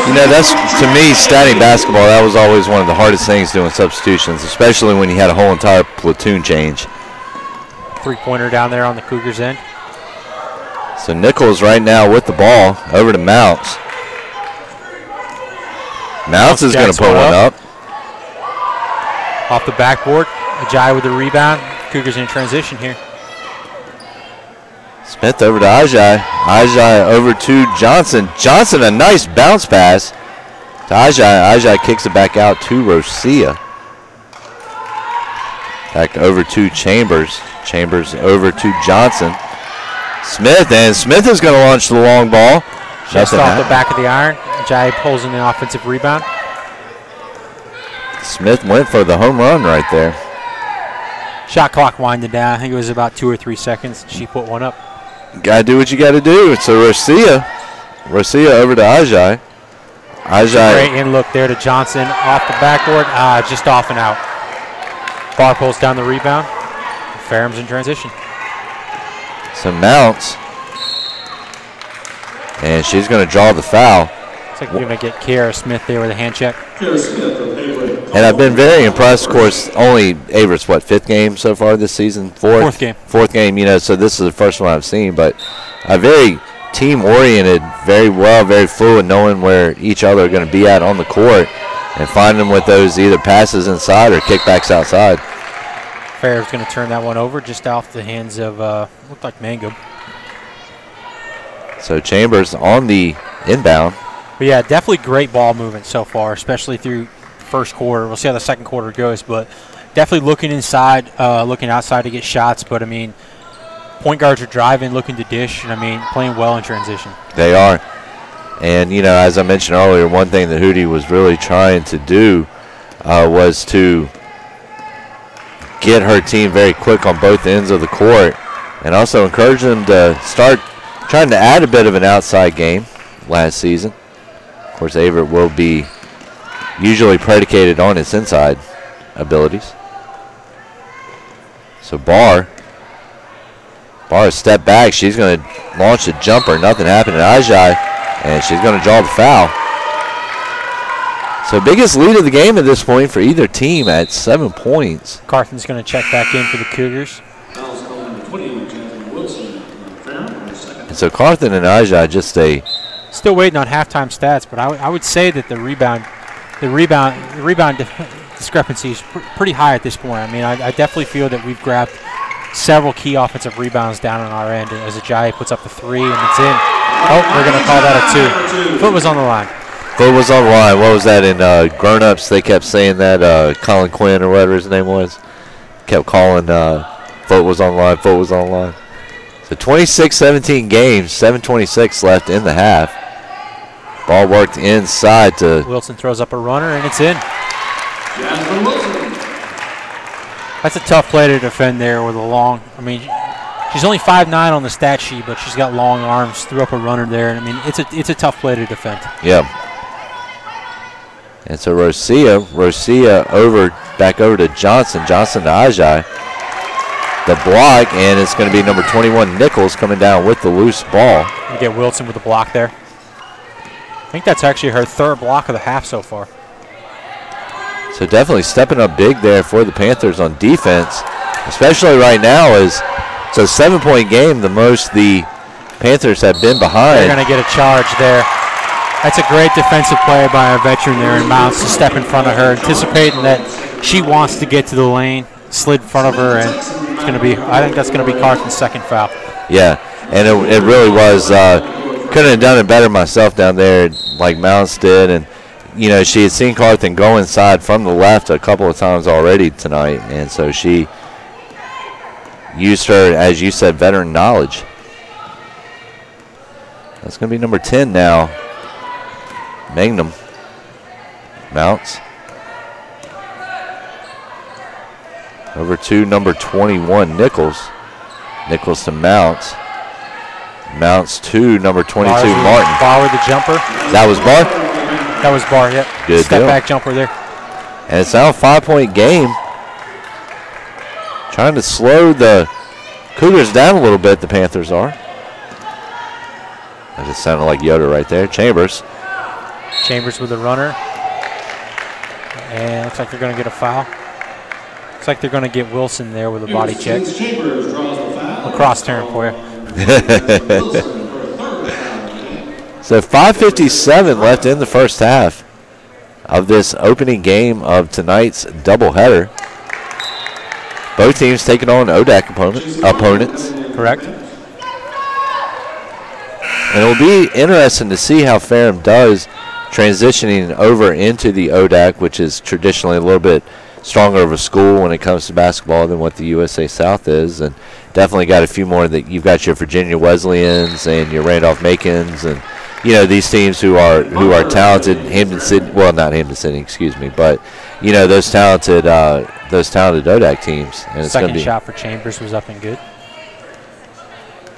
You know, that's, to me, statting basketball, that was always one of the hardest things doing substitutions, especially when you had a whole entire platoon change. Three-pointer down there on the Cougars' end. So Nichols right now with the ball over to Mounts. Mounts is going to put one up. Off the backboard. Ajay with the rebound. Cougars in transition here. Smith over to Ajay. Ajay over to Johnson. Johnson, a nice bounce pass to Ajay. Ajay kicks it back out to Rosia. Back over to Chambers. Chambers over to Johnson. Smith, and Smith is going to launch the long ball. Just off the back of the iron. Ajay pulls in the offensive rebound. Smith went for the home run right there. Shot clock winding down. I think it was about 2 or 3 seconds. She put one up. Got to do what you got to do. So Rosia over to Ajay. Ajay. Great in look there to Johnson. Off the backboard. Just off and out. Barr pulls down the rebound. Ferrum's in transition. So Mounts. And she's going to draw the foul. Looks like we're going to get Kiara Smith there with a hand check. And I've been very impressed. Of course, only Averett's, what, 5th game so far this season? Fourth game. 4th game, you know, so this is the first one I've seen. But very team-oriented, very well, very fluid, knowing where each other are going to be at on the court and finding them with those either passes inside or kickbacks outside. Ferrum's going to turn that one over just off the hands of, looked like Mangum. So Chambers on the inbound. But yeah, definitely great ball movement so far, especially through first quarter. We'll see how the second quarter goes, but definitely looking inside, looking outside to get shots. But, I mean, point guards are driving, looking to dish, and, I mean, playing well in transition. They are. And, you know, as I mentioned earlier, one thing that Hootie was really trying to do was to get her team very quick on both ends of the court and also encourage them to start trying to add a bit of an outside game last season. Of course, Averett will be usually predicated on its inside abilities. So Barr step back. She's going to launch a jumper. Nothing happened to Ajay, and she's going to draw the foul. So biggest lead of the game at this point for either team at 7 points. Carthen's going to check back in for the Cougars. And so Carthen and Ajay just stay. Still waiting on halftime stats, but I would say that the rebound discrepancy is pretty high at this point. I mean, I definitely feel that we've grabbed several key offensive rebounds down on our end as Ajay puts up the 3 and it's in. Oh, we're going to call that a 2. Foot was on the line. Foot was on the line. What was that in Grown-Ups? They kept saying that Colin Quinn or whatever his name was kept calling foot was on the line, foot was on the line. So 26-17 games, 7:26 left in the half. Ball worked inside to Wilson throws up a runner, and it's in. That's a tough play to defend there with a long. I mean, she's only 5'9" on the stat sheet, but she's got long arms. Threw up a runner there, and I mean, it's a tough play to defend. Yeah. And so Rosia back over to Johnson. Johnson to Ajay. The block, and it's going to be number 21 Nichols coming down with the loose ball. You get Wilson with the block there. I think that's actually her 3rd block of the half so far. So definitely stepping up big there for the Panthers on defense, especially right now as it's a 7-point game, the most the Panthers have been behind. They're going to get a charge there. That's a great defensive play by our veteran there in Mounts to step in front of her, anticipating that she wants to get to the lane, slid in front of her, and it's going to be, I think that's going to be Carthen's 2nd foul. Yeah, and it really was couldn't have done it better myself down there like Mounts did. And, you know, she had seen Carthen go inside from the left a couple of times already tonight. And so she used her, as you said, veteran knowledge. That's going to be number 10 now. Magnum. Mounts. Over to number 21, Nichols. Nichols to Mounts. Mounts to number 22, Martin. Barr with the jumper. That was Barr? That was Barr, yep. Good Step deal. back jumper there. And it's now a 5-point game. Trying to slow the Cougars down a little bit, the Panthers are. That just sounded like Yoder right there. Chambers. Chambers with the runner. And looks like they're going to get a foul. Looks like they're going to get Wilson there with a body check. Lacrosse term for you. So 5:57 left in the first half of this opening game of tonight's doubleheader. Both teams taking on ODAC opponents. Correct. And it will be interesting to see how Ferrum does transitioning over into the ODAC, which is traditionally a little bit stronger of a school when it comes to basketball than what the USA South is. And definitely got a few more that you've got your Virginia Wesleyans and your Randolph-Macons and, you know, these teams who are talented. Hampton City, well, not Hampton City, excuse me, but, you know, those talented ODAC teams. And it's Second shot for Chambers was up and good.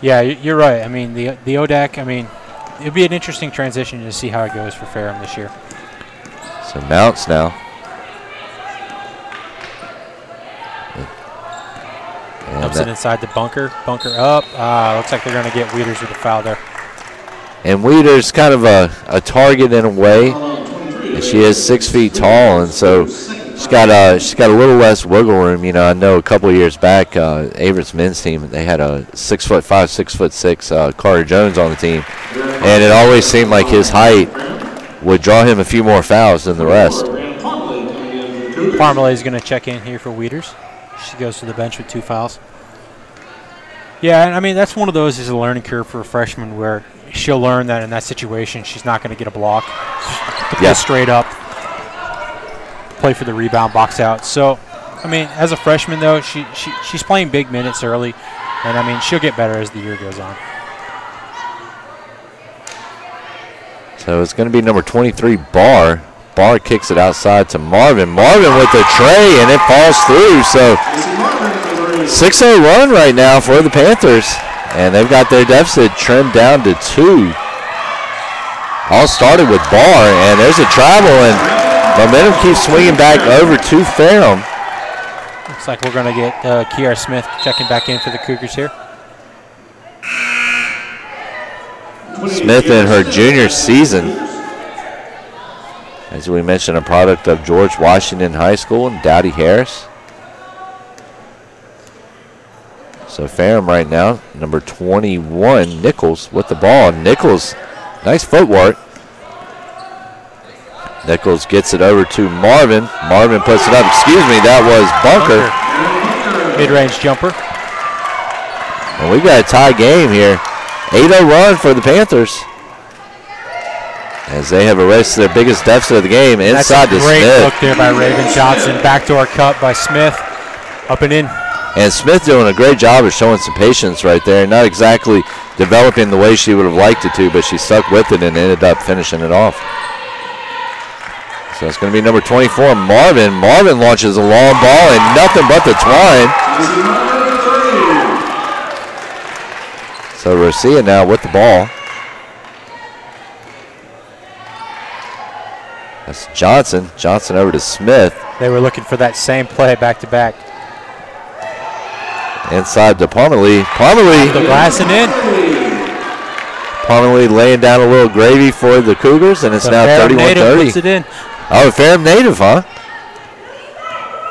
Yeah, you're right. I mean, the ODAC, I mean, it'll be an interesting transition to see how it goes for Ferrum this year. So Mounts now. Dumps it inside the bunker. Bunker up. Looks like they're going to get Wieters with a foul there. And Wieters kind of a target in a way. And she is 6 feet tall, and so she's got a little less wiggle room. You know, I know a couple of years back, Averett's men's team, they had a 6'5", 6'6" Carter Jones on the team, and it always seemed like his height would draw him a few more fouls than the rest. Parmalee is going to check in here for Wieters. She goes to the bench with 2 fouls. Yeah, and I mean, that's one of those is a learning curve for a freshman where she'll learn that in that situation she's not going to get a block. To play straight up, play for the rebound, box out. So, I mean, as a freshman, though, she's playing big minutes early, and, I mean, she'll get better as the year goes on. So it's going to be number 23, Barr. Barr kicks it outside to Marvin. Marvin with the tray, and it falls through. So 6-0 run right now for the Panthers, and they've got their deficit trimmed down to 2. All started with Barr, and there's a travel, and momentum keeps swinging back over to Ferrum. Looks like we're going to get Kiara Smith checking back in for the Cougars here. Smith in her junior season. As we mentioned, a product of George Washington High School and Dowdy Harris. So Ferrum right now, number 21, Nichols with the ball. Nichols, nice footwork. Nichols gets it over to Marvin. Marvin puts it up. Excuse me, that was Bunker. Mid-range jumper. And we got a tie game here. 8-0 run for the Panthers, as they have arrested their biggest deficit of the game inside to Smith. That's a great look there by Raven Johnson. Backdoor cut by Smith. Up and in. And Smith doing a great job of showing some patience right there. Not exactly developing the way she would have liked it to, but she stuck with it and ended up finishing it off. So it's going to be number 24, Marvin. Marvin launches a long ball and nothing but the twine. So Rosia now with the ball. That's Johnson. Johnson over to Smith. They were looking for that same play back-to-back. Inside to Parmalee. Parmalee. The glass and in. Parmalee laying down a little gravy for the Cougars, and it's now 31-30. Puts it in. Oh, Ferrum native, huh?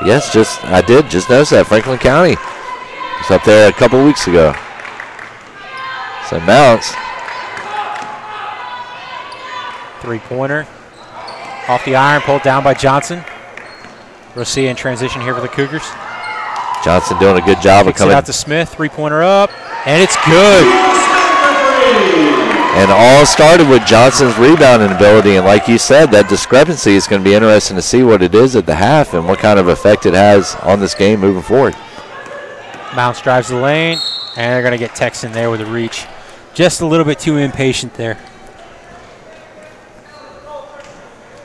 Yes, I did just notice that. Franklin County was up there a couple weeks ago. So Mounts. 3-pointer. Off the iron, pulled down by Johnson. Rosia in transition here for the Cougars. Johnson doing a good job of coming out to Smith. 3-pointer up, and it's good. And all started with Johnson's rebounding ability, and like you said, that discrepancy is going to be interesting to see what it is at the half and what kind of effect it has on this game moving forward. Mounts drives the lane, and they're going to get Texan there with a reach. Just a little bit too impatient there.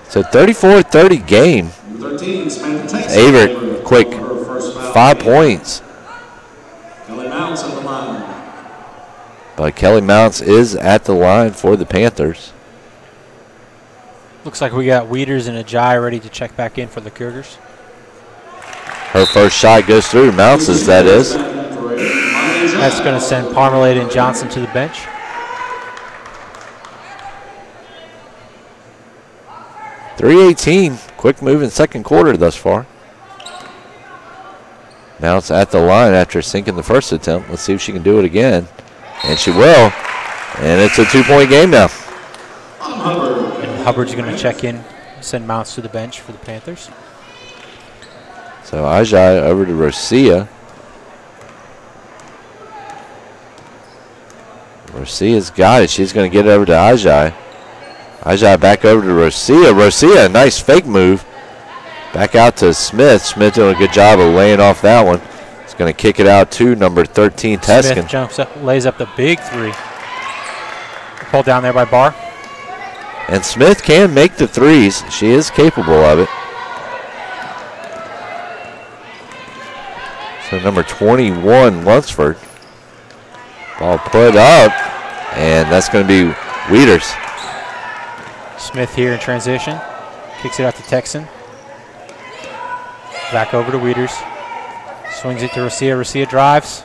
So 34-30 game. 13, Averett, quick, 5 points. Kelly Mounts at the line. But Kelly Mounts is at the line for the Panthers. Looks like we got Wieters and Ajayi ready to check back in for the Cougars. Her first shot goes through. Mounts' that is. That's going to send Parmalat and Johnson to the bench. .318, quick move in second quarter thus far. Mounts at the line after sinking the first attempt. Let's see if she can do it again. And she will. And it's a 2-point game now. And Hubbard's going to check in, send Mounts to the bench for the Panthers. So Ajayi over to Rosia. Rosia's got it. She's going to get it over to Ajayi. Ajayi back over to Rosia. Rosia, a nice fake move. Back out to Smith. Smith doing a good job of laying off that one. He's going to kick it out to number 13, Teskin. Smith jumps up, lays up the big three. Pulled down there by Barr. And Smith can make the threes. She is capable of it. So number 21, Lunsford. Ball put up, and that's going to be Wieters. Smith here in transition. Kicks it out to Texan. Back over to Wieters. Swings it to Rosia. Rosia drives.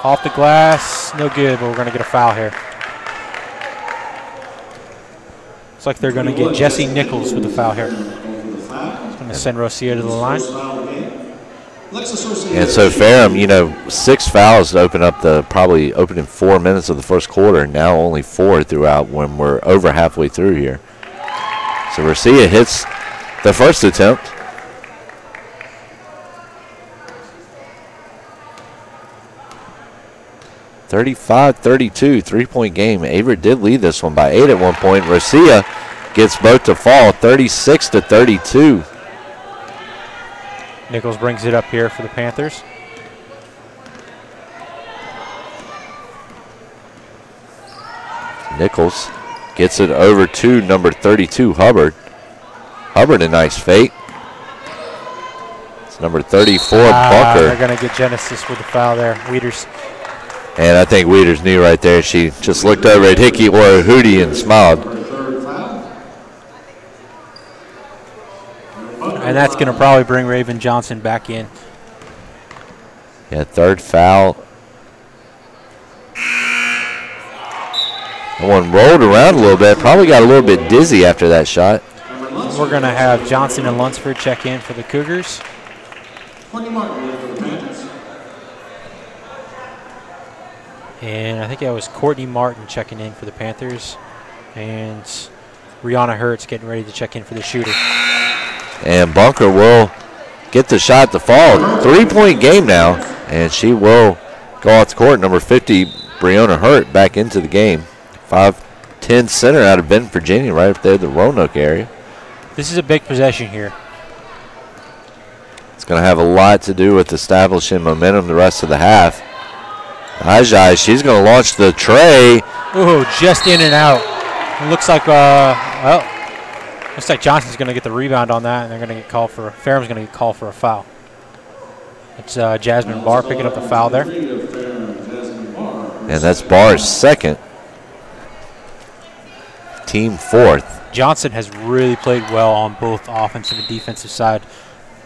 Off the glass. No good, but we're going to get a foul here. Looks like they're going to get Jesse Nichols with the foul here. It's going to send Rosia to the line. And so Ferrum, 6 fouls to open up probably opening 4 minutes of the first quarter. Now only 4 throughout when we're over halfway through here. So Rosia hits the first attempt. .35-32, 3-point game. Averett did lead this one by 8 at one point. Rosia gets both to fall, 36-32. Nichols brings it up here for the Panthers. Nichols gets it over to number 32, Hubbard. Hubbard, a nice fake. It's number 34, Bunker. They're going to get Genesis with the foul there. Wieters. And I think Wieters knew right there. She just looked over at Hickey or Hootie and smiled. And that's going to probably bring Raven Johnson back in. Yeah, third foul. That one rolled around a little bit. Probably got a little bit dizzy after that shot. We're going to have Johnson and Lunsford check in for the Cougars. And I think that was Courtney Martin checking in for the Panthers. And Rihanna Hurts getting ready to check in for the shooter. And Bunker will get the shot to fall. 3-point game now. And she will go off the court. Number 50, Brianna Hurt, back into the game. 5'10" center out of Benton, Virginia, right up there, the Roanoke area. This is a big possession here. It's going to have a lot to do with establishing momentum the rest of the half. Ajayi, she's going to launch the tray. Ooh, just in and out. It looks like, looks like Johnson's going to get the rebound on that, and they're going to get called for, Ferrum's going to get called for a foul. It's Jasmine Barr picking up the foul there. And that's Barr's second. Team fourth. Johnson has really played well on both offensive and defensive side.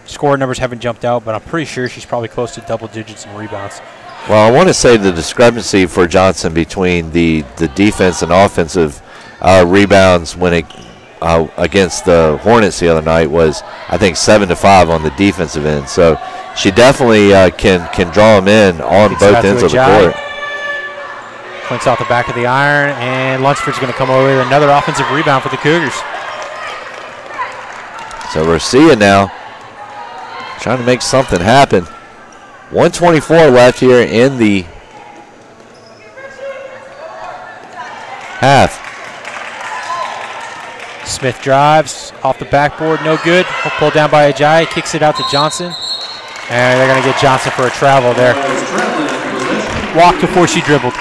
Score numbers haven't jumped out, but I'm pretty sure she's probably close to double digits in rebounds. Well, I want to say the discrepancy for Johnson between the defense and offensive rebounds when it against the Hornets the other night was, I think, 7-5 on the defensive end. So she definitely can draw them in on both ends of the court. Clinks off the back of the iron, and Lunsford's going to come over with another offensive rebound for the Cougars. So Rosia now trying to make something happen. 1:24 left here in the half. Smith drives off the backboard, no good. Pulled down by Ajayi, kicks it out to Johnson. And they're going to get Johnson for a travel there. Walked before she dribbled.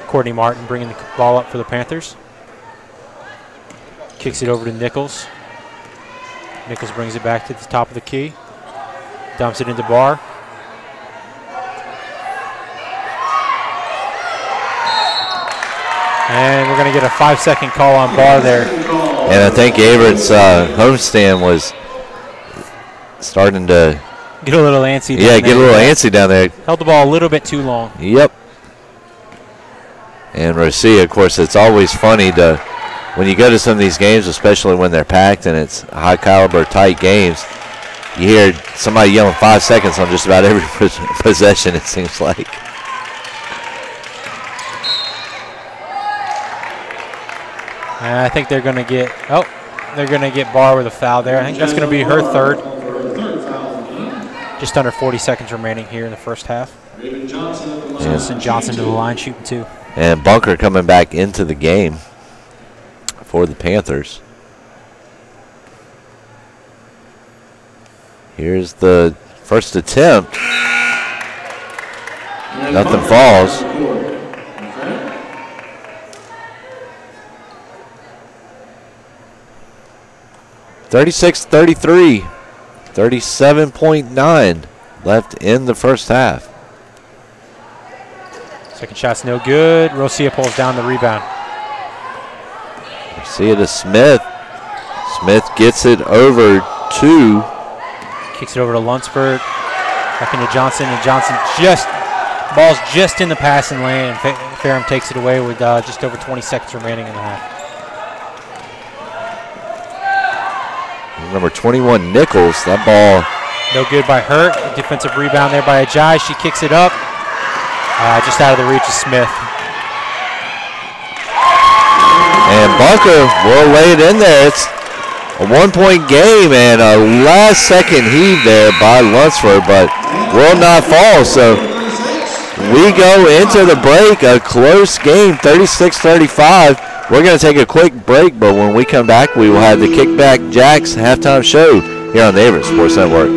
Courtney Martin bringing the ball up for the Panthers. Kicks it over to Nichols. Nichols brings it back to the top of the key. Dumps it into Barr. And we're going to get a 5-second call on Barr there. And I think Averett's homestand was starting to get a little antsy. Yeah, get a little antsy down there. Held the ball a little bit too long. Yep. And Rosia, of course, it's always funny to when you go to some of these games, especially when they're packed and it's high caliber, tight games, you hear somebody yelling 5 seconds on just about every possession, it seems like. And I think they're going to get, Barr with a foul there. I think that's going to be her third. Just under 40 seconds remaining here in the first half. So send Johnson to the line shooting two. And Bunker coming back into the game for the Panthers. Here's the first attempt. Nothing falls. (36-33), 37.9 left in the first half. Second shot's no good. Rosia pulls down the rebound. See it to Smith. Smith gets it over to. Kicks it over to Lunsford. Back into Johnson, and Johnson ball's just in the passing lane, and Ferrum takes it away with just over 20 seconds remaining in the half. Number 21, Nichols. That ball. No good by Hurt. Defensive rebound there by Ajayi. She kicks it up. Just out of the reach of Smith. And Bunker will lay it in there. It's a 1-point game and a last-second heave there by Lunsford, but will not fall. So we go into the break, a close game, 36-35. We're going to take a quick break, but when we come back, we will have the Kickback Jacks halftime show here on the Averett Sports Network.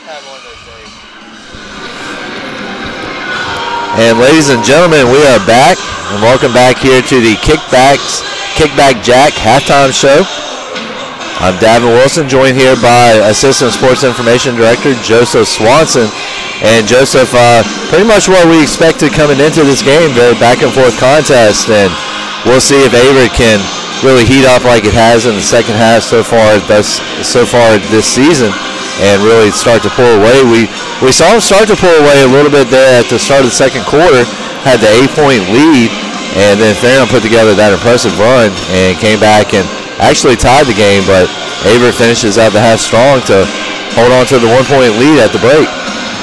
And ladies and gentlemen, we are back, and welcome back here to the Kickback Jack halftime show. I'm Davin Wilson, joined here by Assistant Sports Information Director Joseph Swanson. And Joseph, pretty much what we expected coming into this game, very back and forth contest, and we'll see if Averett can really heat up like it has in the second half so far this season, and really start to pull away. We saw him start to pull away a little bit there at the start of the second quarter, had the 8-point lead, and then Ferrum put together that impressive run and came back and actually tied the game, but Averett finishes out the half strong to hold on to the 1-point lead at the break.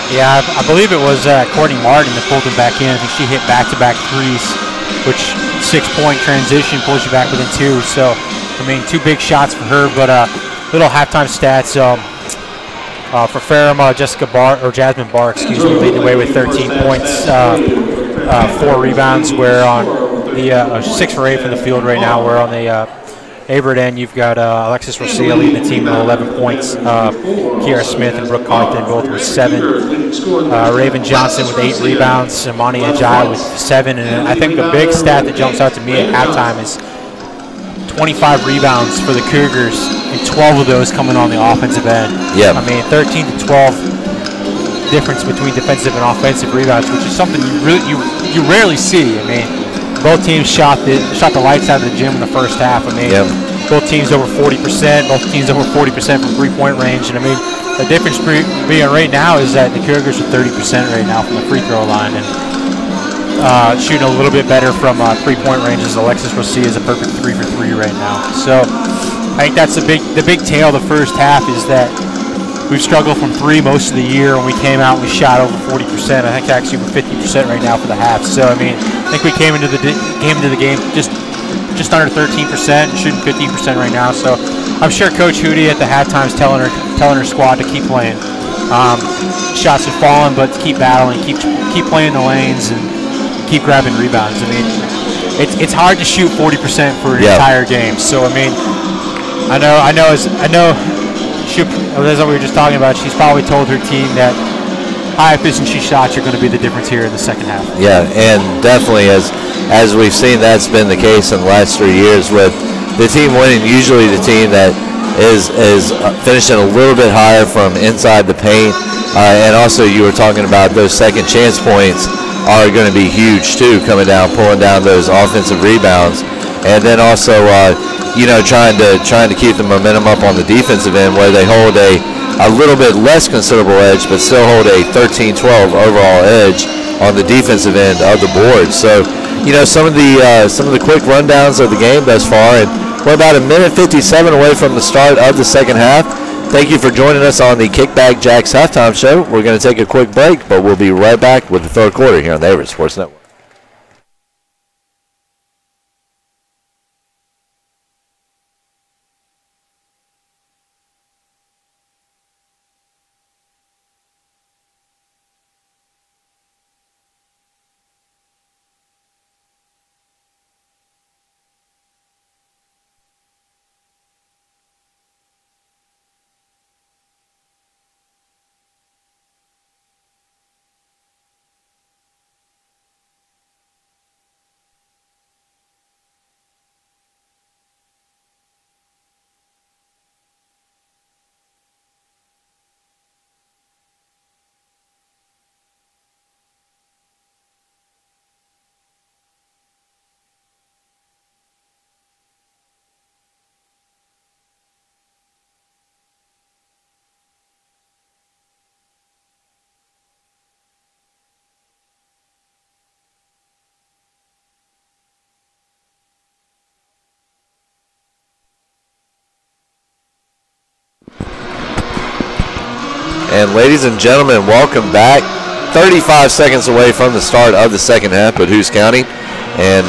Yeah, I believe it was Courtney Martin that pulled him back in. I think she hit back-to-back threes, which 6-point transition pulls you back within 2. So, I mean, 2 big shots for her, but little halftime stats. For Ferrum, Jasmine Barr, leading the way with 13 points, 4 rebounds. We're on the 6 for 8 from the field right now. We're on the Averett end. You've got Alexis Rosia leading the team with 11 points. Kiara Smith and Brooke Carthen both with 7. Raven Johnson with 8 rebounds. Imani Ajay with 7. And I think the big stat that jumps out to me at halftime is 25 rebounds for the Cougars, and 12 of those coming on the offensive end. Yeah. I mean, 13 to 12 difference between defensive and offensive rebounds, which is something you rarely see. I mean, both teams shot the lights out of the gym in the first half. I mean, both teams over 40%. Both teams over 40% from 3-point range. And I mean, the difference being right now is that the Cougars are 30% right now from the free throw line, and shooting a little bit better from 3-point range, as Alexis Rosia is a perfect 3 for 3 right now. So I think that's the big tale of the first half, is that we've struggled from 3 most of the year. When we came out, we shot over 40%. I think actually we're 50% right now for the half. So I mean, I think we came into the game just under 13%, shooting 15% right now. So I'm sure Coach Hootie at the halftime is telling her squad to keep playing. Shots are falling, but to keep battling, keep playing the lanes, and keep grabbing rebounds. I mean, it's hard to shoot 40% for an entire game. So I mean, I know. As we were just talking about, she's probably told her team that high efficiency shots are going to be the difference here in the second half. Yeah, and definitely, as we've seen, that's been the case in the last 3 years, with the team winning usually the team that is finishing a little bit higher from inside the paint, and also you were talking about those second chance points are going to be huge too, coming down, pulling down those offensive rebounds, and then also trying to keep the momentum up on the defensive end, where they hold a little bit less considerable edge, but still hold a 13-12 overall edge on the defensive end of the board. So, some of the quick rundowns of the game thus far, and we're about 1:57 away from the start of the second half. Thank you for joining us on the Kickback Jacks halftime show. We're going to take a quick break, but we'll be right back with the third quarter here on the Averett Sports Network. And ladies and gentlemen, welcome back. 35 seconds away from the start of the second half at Hoos County. And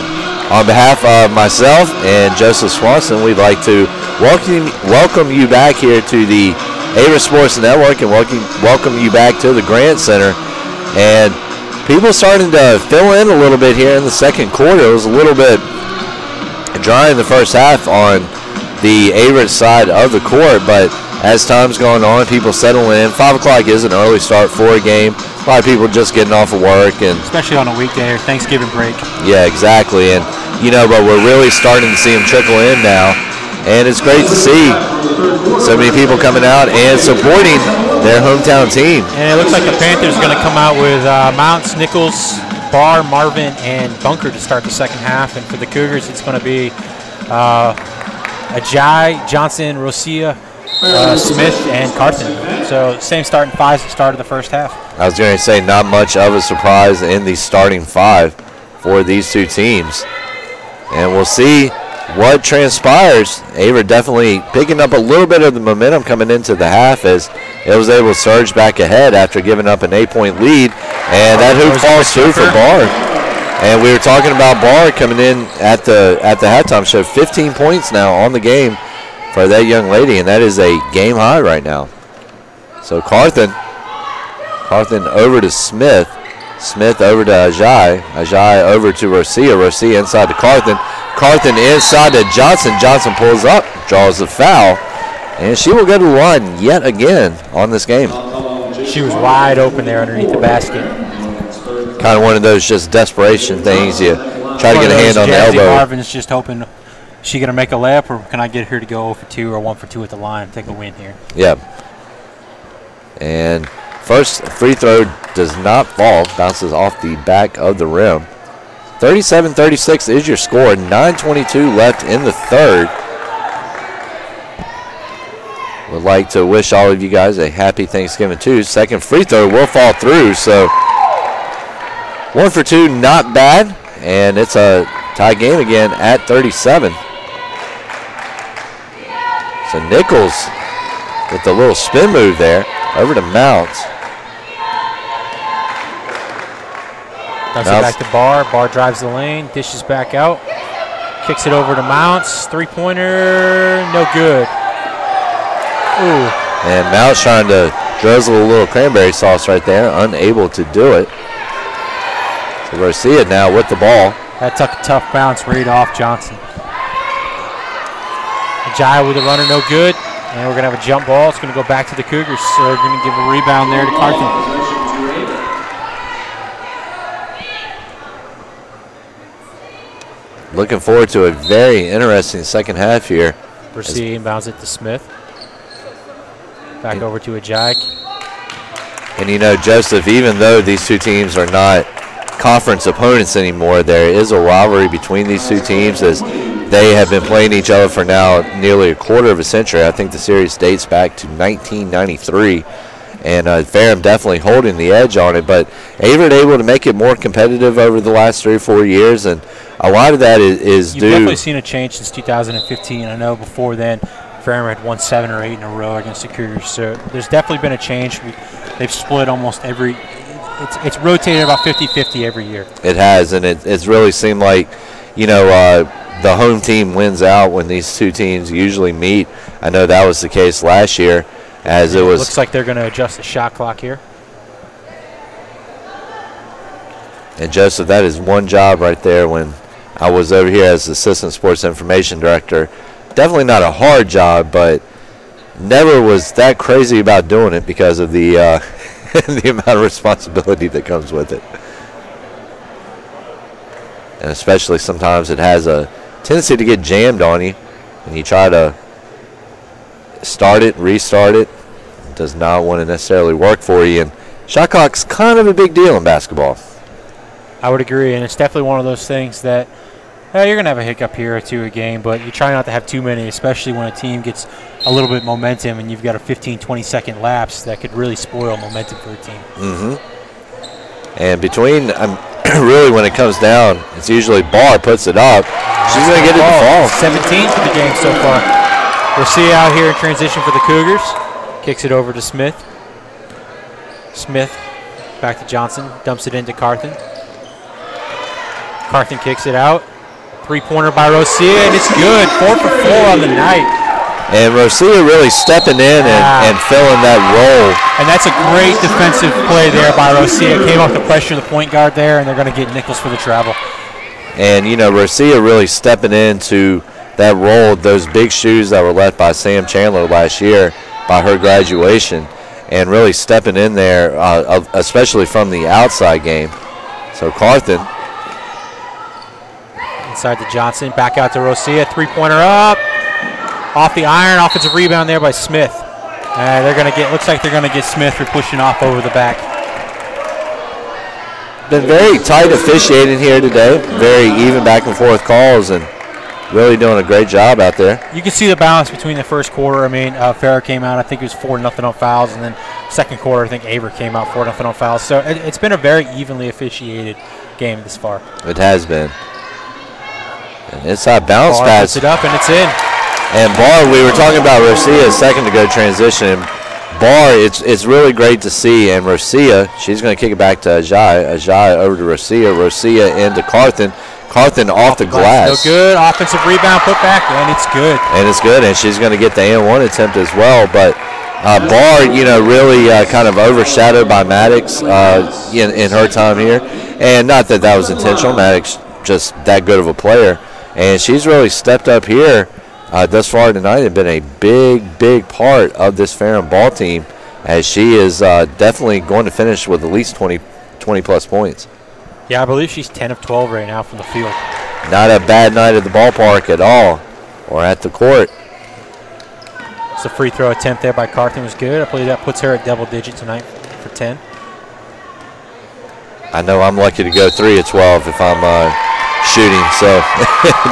on behalf of myself and Joseph Swanson, we'd like to welcome you back here to the Averett Sports Network, and welcome you back to the Grant Center. And people starting to fill in a little bit here in the second quarter. It was a little bit dry in the first half on the Averett side of the court, but as time's going on, people settle in. 5 o'clock is an early start for a game. A lot of people just getting off of work. Especially on a weekday or Thanksgiving break. Yeah, exactly. And, but we're really starting to see them trickle in now. And it's great to see so many people coming out and supporting their hometown team. And it looks like the Panthers are going to come out with Mounts, Nichols, Barr, Marvin, and Bunker to start the second half. And for the Cougars, it's going to be Ajay, Johnson, Rosia, Smith, and Carson. So same starting fives at the start of the first half. I was going to say not much of a surprise in the starting 5 for these two teams. And we'll see what transpires. Averett definitely picking up a little bit of the momentum coming into the half as it was able to surge back ahead after giving up an 8-point lead. And that hoop falls through for Barr. And we were talking about Barr coming in at the halftime show. 15 points now on the game for that young lady, and that is a game high right now. So Carthen over to Smith. Smith over to Ajay. Ajay over to Rosia. Rosia inside to Carthen. Carthen inside to Johnson. Johnson pulls up, draws the foul, and she will go to the line yet again on this game. She was wide open there underneath the basket. Kind of one of those just desperation things. You try to get a hand on the elbow. Marvin's just hoping, is she going to make a layup, or can I get her to go 0 for 2 or 1 for 2 at the line and take a win here? Yeah. And first free throw does not fall. Bounces off the back of the rim. 37-36 is your score. 9:22 left in the third. Would like to wish all of you guys a happy Thanksgiving too. Second free throw will fall through, so 1 for 2, not bad, and it's a tie game again at 37. So Nichols with the little spin move there over to Mounts. Dumps it back to Barr. Barr drives the lane, dishes back out, kicks it over to Mounts. 3-pointer, no good. Ooh. And Mounts trying to drizzle a little cranberry sauce right there, unable to do it. So Rosia now with the ball. That took a tough bounce right off Johnson. Ajay with a runner, no good. And we're going to have a jump ball. It's going to go back to the Cougars. So they're going to give a rebound there to Carthen. Looking forward to a very interesting second half here. Rosia inbounds it to Smith. Back over to Ajay. And Joseph, even though these two teams are not conference opponents anymore, there is a rivalry between these two teams as they have been playing each other for now nearly a quarter of a century. I think the series dates back to 1993, and Ferrum definitely holding the edge on it, but Averett able to make it more competitive over the last 3 or 4 years, and a lot of that is due. You've definitely seen a change since 2015. I know before then Ferrum had won 7 or 8 in a row against the Cougars, so there's definitely been a change. They've split almost every. It's rotated about 50-50 every year. It has, and it's really seemed like, the home team wins out when these two teams usually meet. I know that was the case last year, as it was. Looks like they're going to adjust the shot clock here. And Joseph, that is one job right there when I was over here as Assistant Sports Information Director. Definitely not a hard job, but never was that crazy about doing it because of the the amount of responsibility that comes with it. And especially sometimes it has a tendency to get jammed on you, and you try to start it, restart it. It does not want to necessarily work for you, and shot clock's kind of a big deal in basketball. I would agree, and it's definitely one of those things that you're going to have a hiccup here or two a game, but you try not to have too many, especially when a team gets a little bit momentum and you've got a 15, 20-second lapse that could really spoil momentum for a team. Mm-hmm. And between, really when it comes down, it's usually Barr puts it up. She's going to get it to fall. 17 for the game so far. Rosia out here in transition for the Cougars. Kicks it over to Smith. Smith back to Johnson, dumps it into Carthen. Carthen kicks it out. 3-pointer by Rosia, and it's good. 4 for 4 on the night. And Rosia really stepping in and filling that role. And that's a great defensive play there by Rosia. Came off the pressure of the point guard there, and they're going to get Nichols for the travel. And, Rosia really stepping into that role, those big shoes that were left by Sam Chandler last year. by her graduation and really stepping in there, especially from the outside game. So Carthen. Inside to Johnson, back out to Rosia, three-pointer up. Off the iron, offensive rebound there by Smith. They're going to get, looks like they're going to get Smith for pushing off over the back. Been very tight officiating here today. Very even back and forth calls and really doing a great job out there. You can see the balance between the first quarter. I mean, Ferrum came out, I think it was 4-0 on fouls, and then second quarter, I think Averett came out 4-0 on fouls. So it's been a very evenly officiated game this far. It has been. And inside bounce Barr pass. puts it up, and it's in. And Barr, we were talking about Rosia a second ago transition. Barr, it's really great to see. And Rosia, she's going to kick it back to Ajay. Ajay over to Rosia. Rosia into Carthen. Carthen off the glass. No good. Offensive rebound, put back, and it's good. And it's good, and she's going to get the and-one attempt as well. But Barr, really kind of overshadowed by Maddox in her time here. And not that that was intentional. Maddox just that good of a player. And she's really stepped up here thus far tonight and been a big, big part of this Ferrum ball team, as she is definitely going to finish with at least 20-plus points. Yeah, I believe she's 10 of 12 right now from the field. Not a bad night at the ballpark at all, or at the court. It's a free throw attempt there by Carthen was good. I believe that puts her at double digit tonight for 10. I know I'm lucky to go 3 of 12 if I'm shooting, so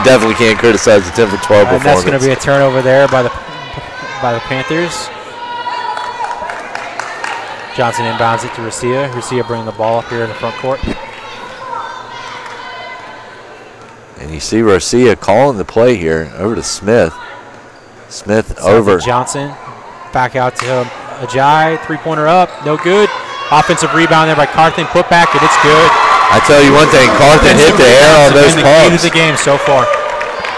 definitely can't criticize the 10 for 12 performance. And that's going to be a turnover there by the Panthers. Johnson inbounds it to Rosia. Rosia bringing the ball up here in the front court. And you see Rosia calling the play here over to Smith. Smith Starts over. to Johnson. Back out to Ajay. Three-pointer up. No good. Offensive rebound there by Carthen. Put back, and it's good. I tell you one thing, Carthen hit the air on those pumps. The game so far.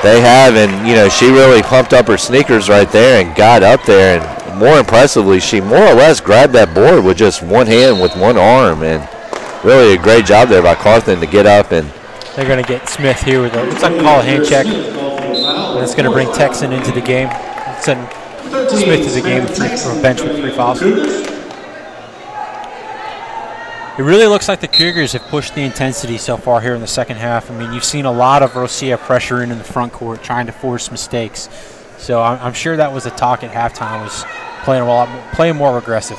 They have, and she really pumped up her sneakers right there and got up there, and more impressively, she more or less grabbed that board with just one hand with one arm, and really a great job there by Carthen to get up. And they're going to get Smith here with looks like a call a hand check. And it's going to bring Texan into the game. Send Smith to the game from a bench with 3 fouls. It really looks like the Cougars have pushed the intensity so far here in the second half. I mean, you've seen a lot of Rosia pressure in the front court, trying to force mistakes. So I'm sure that was the talk at halftime, was playing more aggressive.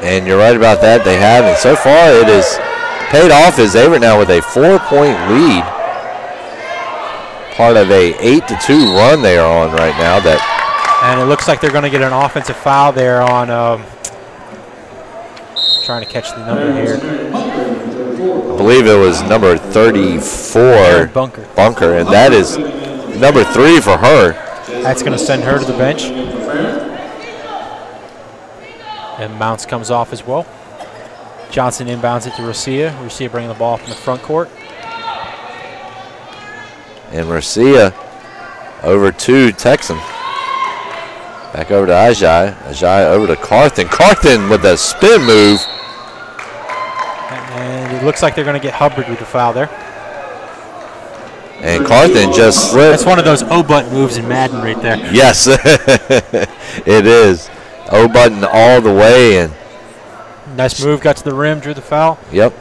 And you're right about that. They have, and so far it has paid off as Averett now with a 4-point lead. Part of a 8-2 run they are on right now. And it looks like they're going to get an offensive foul there on. Trying to catch the number here. I believe it was number 34, Bunker, and that is number 3 for her. That's going to send her to the bench. And Mounts comes off as well. Johnson inbounds it to Rosia. Rosia bringing the ball up in the front court. And Rosia over to Texan. Back over to Ajay. Ajay over to Carthen. Carthen with a spin move. And it looks like they're going to get Hubbard with the foul there. And Carthen just slipped. That's one of those O-button moves in Madden right there. Yes, it is. O-button all the way. And nice move, got to the rim, drew the foul. Yep.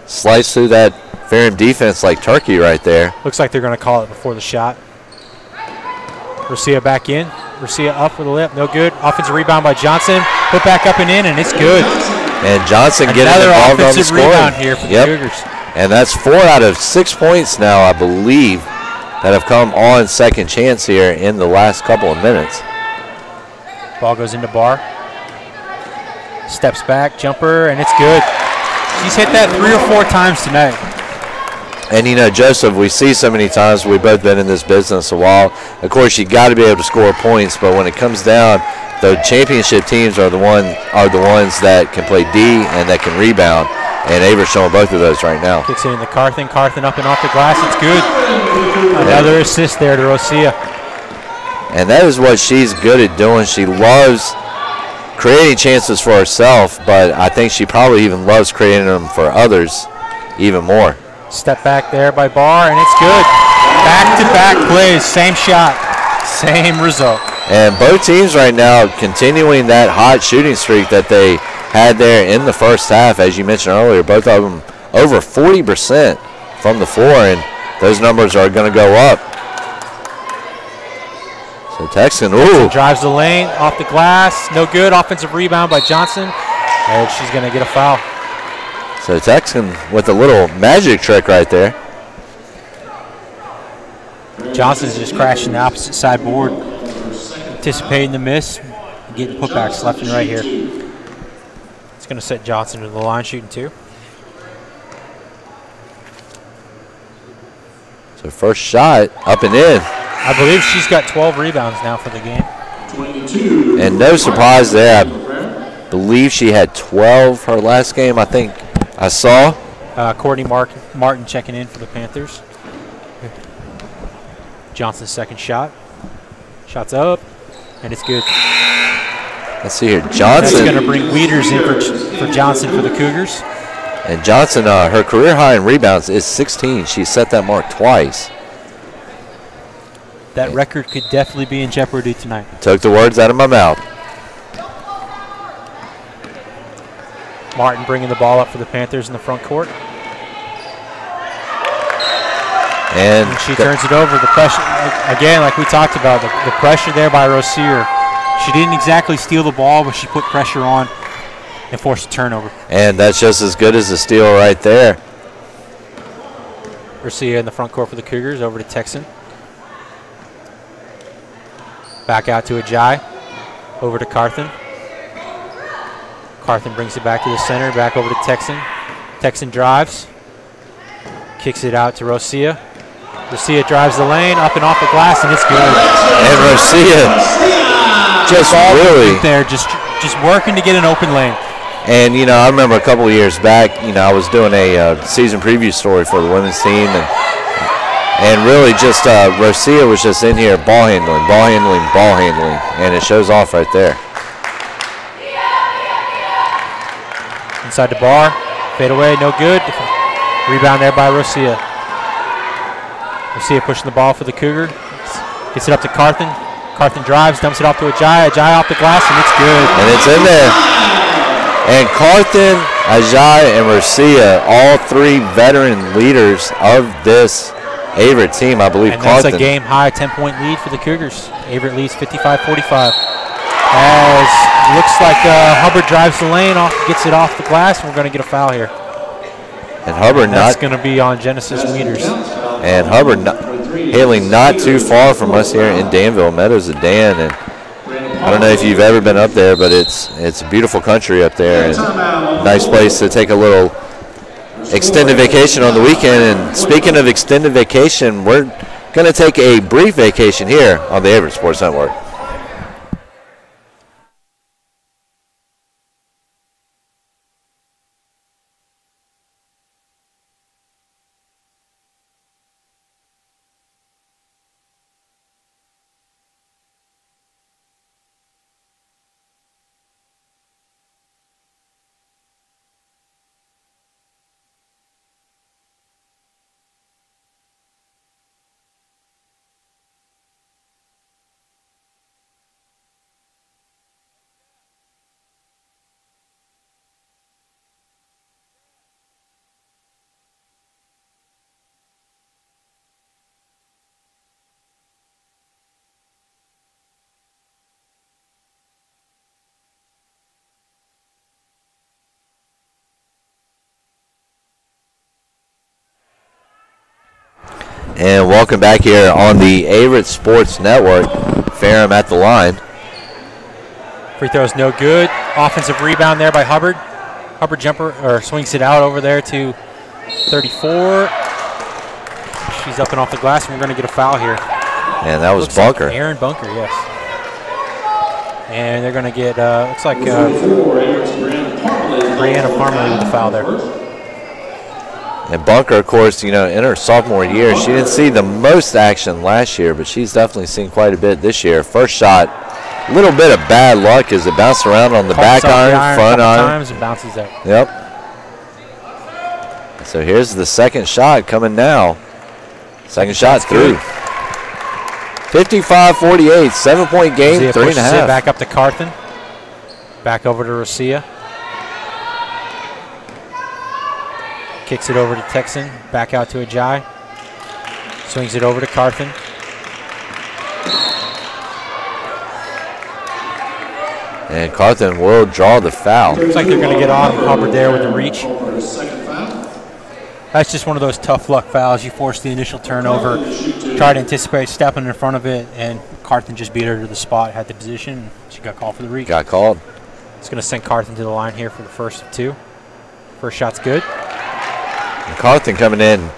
Sliced through that Ferrum defense like turkey right there. Looks like they're going to call it before the shot. Rosia back in. Rosia up with a lip, no good. Offensive rebound by Johnson. Put back up and in, and it's good. And Johnson getting involved on the scoring. Rebound here for the Cougars. And that's 4 out of 6 points now, I believe, that have come on second chance here in the last couple of minutes. Ball goes into Barr. Steps back, jumper, and it's good. She's hit that 3 or 4 times tonight. And, Joseph, we see so many times, we've both been in this business a while. Of course, you got to be able to score points, but when it comes down, the championship teams are the ones that can play D and that can rebound. And Averett's showing both of those right now. Kicks it into Carthen. Carthen up and off the glass. It's good. Another assist there to Rosia. And that is what she's good at doing. She loves creating chances for herself, but I think she probably even loves creating them for others even more. Step back there by Barr, and it's good. Back-to-back plays, same shot, same result. And both teams right now continuing that hot shooting streak that they had there in the first half. As you mentioned earlier, both of them over 40% from the floor, and those numbers are going to go up. So Texan, drives the lane, off the glass, no good. Offensive rebound by Johnson, and she's going to get a foul. So Texan with a little magic trick right there. Johnson's just crashing the opposite side board, anticipating the miss, getting putbacks left and right here. It's going to set Johnson to the line shooting 2. So first shot up and in. I believe she's got 12 rebounds now for the game. 22. And no surprise there. I believe she had 12 her last game, I think I saw. Courtney Martin checking in for the Panthers. Johnson's second shot. Shot's up, and it's good. Let's see here. Johnson. That's going to bring Wieters in for Johnson for the Cougars. And Johnson, her career high in rebounds is 16. She set that mark twice. That record could definitely be in jeopardy tonight. Took the words out of my mouth. Martin bringing the ball up for the Panthers in the front court. And she turns it over. The pressure, again, like we talked about, the pressure there by Rozier. She didn't exactly steal the ball, but she put pressure on and forced a turnover. And that's just as good as a steal right there. Rozier in the front court for the Cougars, over to Texan. Back out to Ajay, over to Carthen. Carthen brings it back to the center, back over to Texan. Texan drives, kicks it out to Rozier. Rozier drives the lane, up and off the glass, and it's good. And Rozier just really there, just working to get an open lane. And you know, I remember a couple of years back, you know, I was doing a season preview story for the women's team, and really just Rozier was just in here ball handling, and it shows off right there. Inside the bar, fade away, no good. Rebound there by Rozier. Rozier pushing the ball for the Cougar. Gets it up to Carthen. Carthen drives, dumps it off to Ajay. Ajay off the glass, and it's good. And it's in there. And Carthen, Ajay, and Rozier, all 3 veteran leaders of this Averett team, I believe. And that's a game-high 10-point lead for the Cougars. Averett leads 55-45. As looks like Hubbard drives the lane, gets it off the glass, and we're going to get a foul here. And Hubbard that's going to be on Genesis Wieters. And Hubbard hailing not too far from us here in Danville, Meadows of Dan. And I don't know if you've ever been up there, but it's a beautiful country up there, and nice place to take a little extended vacation on the weekend. And speaking of extended vacation, we're going to take a brief vacation here on the Averett Sports Network. And welcome back here on the Averett Sports Network. Ferrum at the line. Free throw's no good. Offensive rebound there by Hubbard. Hubbard swings it out over there to 34. She's up and off the glass, and we're going to get a foul here. And that was Bunker. Like Aaron Bunker, yes. And they're going to get, looks like Brianna Parmalee with the foul there. And Bunker, of course, you know, in her sophomore year, she didn't see the most action last year, but she's definitely seen quite a bit this year. First shot, a little bit of bad luck as it bounced around on the back iron, front iron. Times and bounces out. Yep. So here's the second shot coming now. Second shot through. 55-48, 7-point game, Rosia 3.5. It back up to Carthen. Back over to Rosia. Kicks it over to Texan. Back out to Ajay. Swings it over to Carthen. And Carthen will draw the foul. Looks like they're going to get on Hubbard there with the reach. That's just one of those tough luck fouls. You force the initial turnover, try to anticipate stepping in front of it, and Carthen just beat her to the spot, had the position. She got called for the reach. Got called. It's going to send Carthen to the line here for the first of two. First shot's good. And Carthen coming in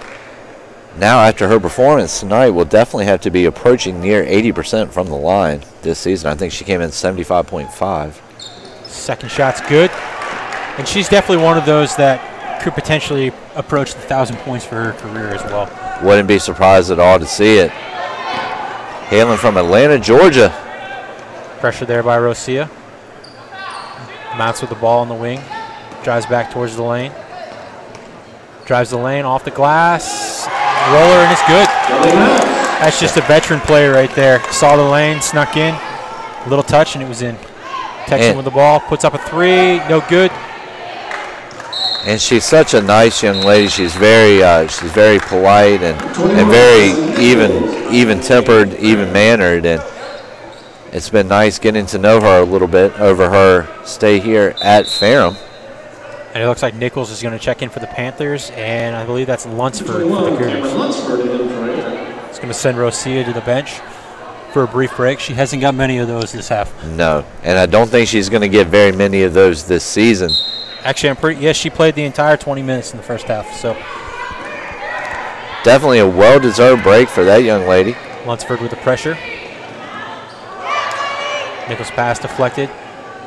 now after her performance tonight will definitely have to be approaching near 80% from the line this season. I think she came in 75.5. Second shot's good. And she's definitely one of those that could potentially approach the 1,000 points for her career as well. Wouldn't be surprised at all to see it. Hailing from Atlanta, Georgia. Pressure there by Rosia. Mounts with the ball on the wing. Drives back towards the lane. Drives the lane off the glass. Roller, and it's good. That's just a veteran player right there. Saw the lane, snuck in. A little touch, and it was in. Texan with the ball. Puts up a three. No good. And she's such a nice young lady. She's very polite and very even-tempered, even-mannered. And it's been nice getting to know her a little bit over her stay here at Ferrum. And it looks like Nichols is going to check in for the Panthers, and I believe that's Lunsford for the Cougars. It's going to send Rosia to the bench for a brief break. She hasn't got many of those this half. No, and I don't think she's going to get very many of those this season. Actually, yes, she played the entire 20 minutes in the first half. So definitely a well-deserved break for that young lady. Lunsford with the pressure. Nichols pass deflected.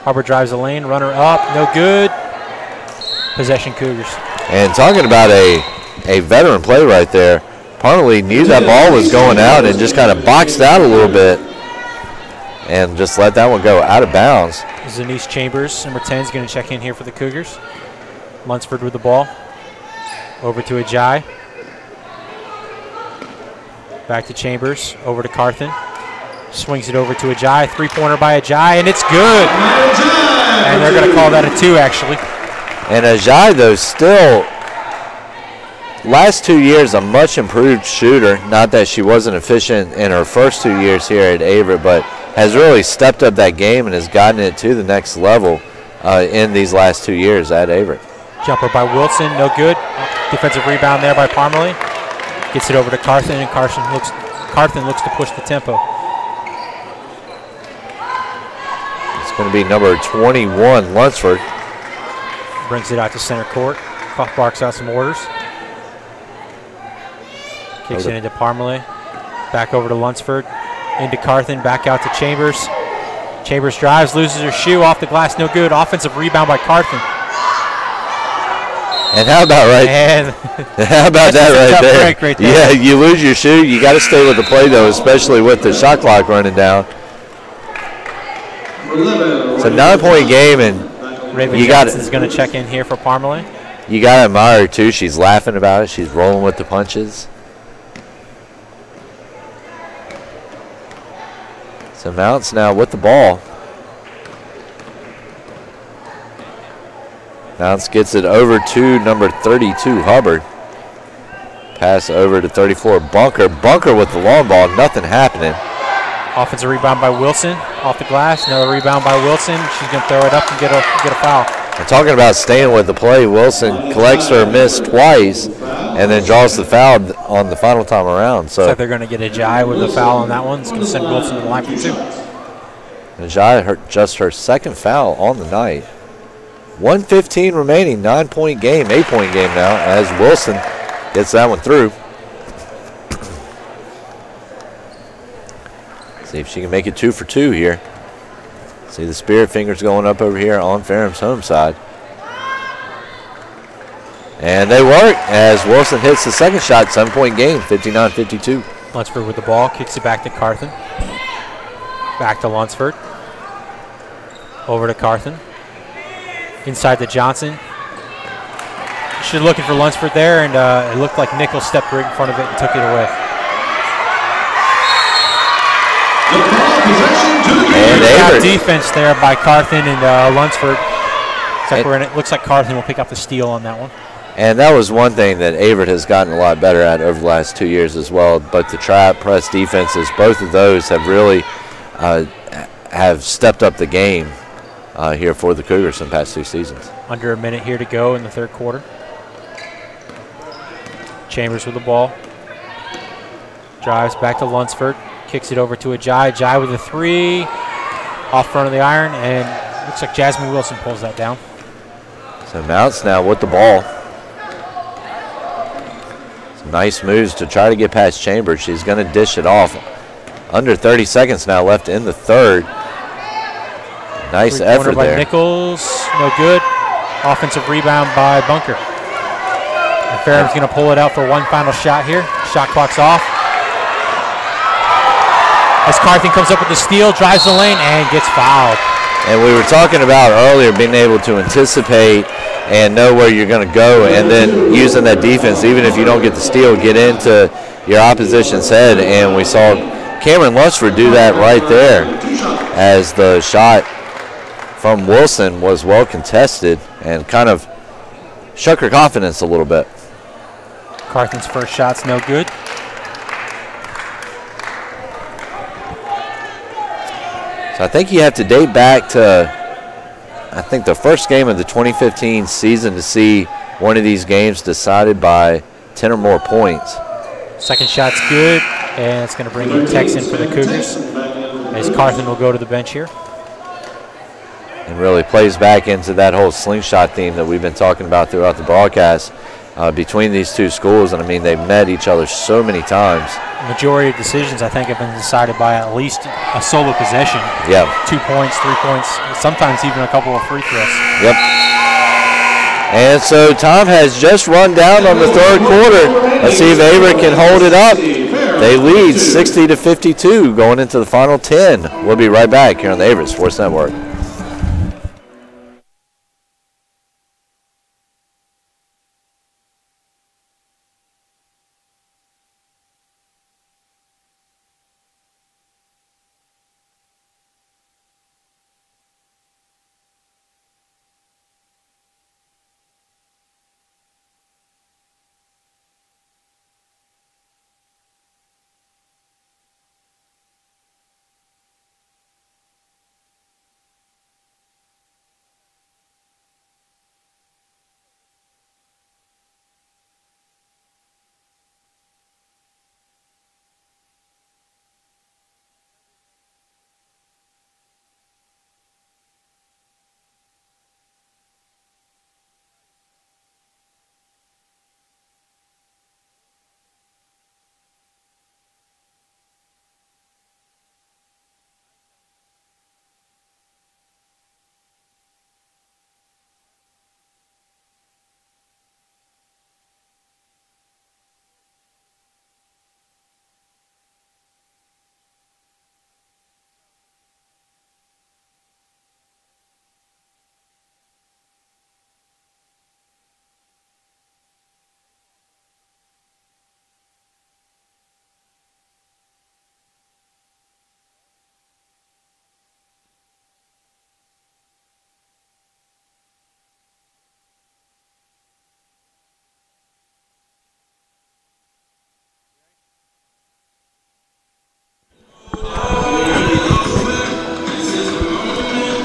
Hubbard drives the lane, runner up, no good. Possession Cougars. And talking about a veteran play right there, Parmalee knew that ball was going out and just kind of boxed out a little bit and just let that one go out of bounds. Zanice Chambers, number 10, is going to check in here for the Cougars. Lunsford with the ball. Over to Ajay. Back to Chambers. Over to Carthen. Swings it over to Ajay. Three-pointer by Ajay, and it's good. And they're going to call that a two, actually. And Ajay, though, still, last 2 years, a much improved shooter. Not that she wasn't efficient in her first 2 years here at Averett, but has really stepped up that game and has gotten it to the next level in these last 2 years at Averett. Jumper by Wilson, no good. Defensive rebound there by Parmalee. Gets it over to Carthen, and Carthen looks to push the tempo. It's going to be number 21, Lunsford. Brings it out to center court. Barks out some orders. Kicks it into Parmalee. Back over to Lunsford. Into Carthen. Back out to Chambers. Chambers drives, loses her shoe off the glass. No good. Offensive rebound by Carthen. And how about how about that right there? Break right there? Yeah, you lose your shoe. You got to stay with the play, though, especially with the shot clock running down. It's a 9-point game, and Raven Johnson's going to check in here for Parmalee. You got to admire her, too. She's laughing about it. She's rolling with the punches. So Mounts now with the ball. Mounts gets it over to number 32, Hubbard. Pass over to 34, Bunker. Bunker with the long ball, nothing happening. Offensive rebound by Wilson, off the glass. Another rebound by Wilson. She's going to throw it up and get a foul. I'm talking about staying with the play. Wilson collects her miss twice and then draws the foul on the final time around. So they're going to get Ajay with the foul on that one. It's going to send Wilson to the line for two. Ajay just her second foul on the night. 1:15 remaining, 9-point game, 8-point game now as Wilson gets that one through. See if she can make it 2 for 2 here. See the spirit fingers going up over here on Ferrum's home side. And they work as Wilson hits the second shot, 7-point game, 59-52. Lunsford with the ball, kicks it back to Carthen. Back to Lunsford. Over to Carthen. Inside to Johnson. She's looking for Lunsford there, and it looked like Nichols stepped right in front of it and took it away. And Averett. Defense there by Carthen and Lunsford. Looks like Carthen will pick up the steal on that one. And that was one thing that Averett has gotten a lot better at over the last 2 years as well. But the trap, press defenses, both of those have really have stepped up the game here for the Cougars in the past 2 seasons. Under a minute here to go in the third quarter. Chambers with the ball. Drives back to Lunsford. Kicks it over to Ajay. Ajay with a 3. Off front of the iron. And looks like Jasmine Wilson pulls that down. So Mounts now with the ball. Some nice moves to try to get past Chambers. She's going to dish it off. Under 30 seconds now left in the third. Nice effort by there. Nichols. No good. Offensive rebound by Bunker. And Ferrum's going to pull it out for one final shot here. Shot clock's off. As Carthen comes up with the steal, drives the lane, and gets fouled. And we were talking about earlier being able to anticipate and know where you're going to go, and then using that defense, even if you don't get the steal, get into your opposition's head. And we saw Cameron Lunsford do that right there as the shot from Wilson was well contested and kind of shook her confidence a little bit. Carthen's first shot's no good. So I think you have to date back to, I think, the first game of the 2015 season to see one of these games decided by 10 or more points. Second shot's good, and it's going to bring in Texan for the Cougars as Carthen will go to the bench here. And really plays back into that whole slingshot theme that we've been talking about throughout the broadcast between these two schools. And I mean, they've met each other so many times. The majority of decisions, I think, have been decided by at least a solo possession. Yeah. 2 points, 3 points, sometimes even a couple of free throws. Yep. And so time has just run down on the third quarter. Let's see if Averett can hold it up. They lead 60-52 going into the final 10. We'll be right back here on the Averett Sports Network.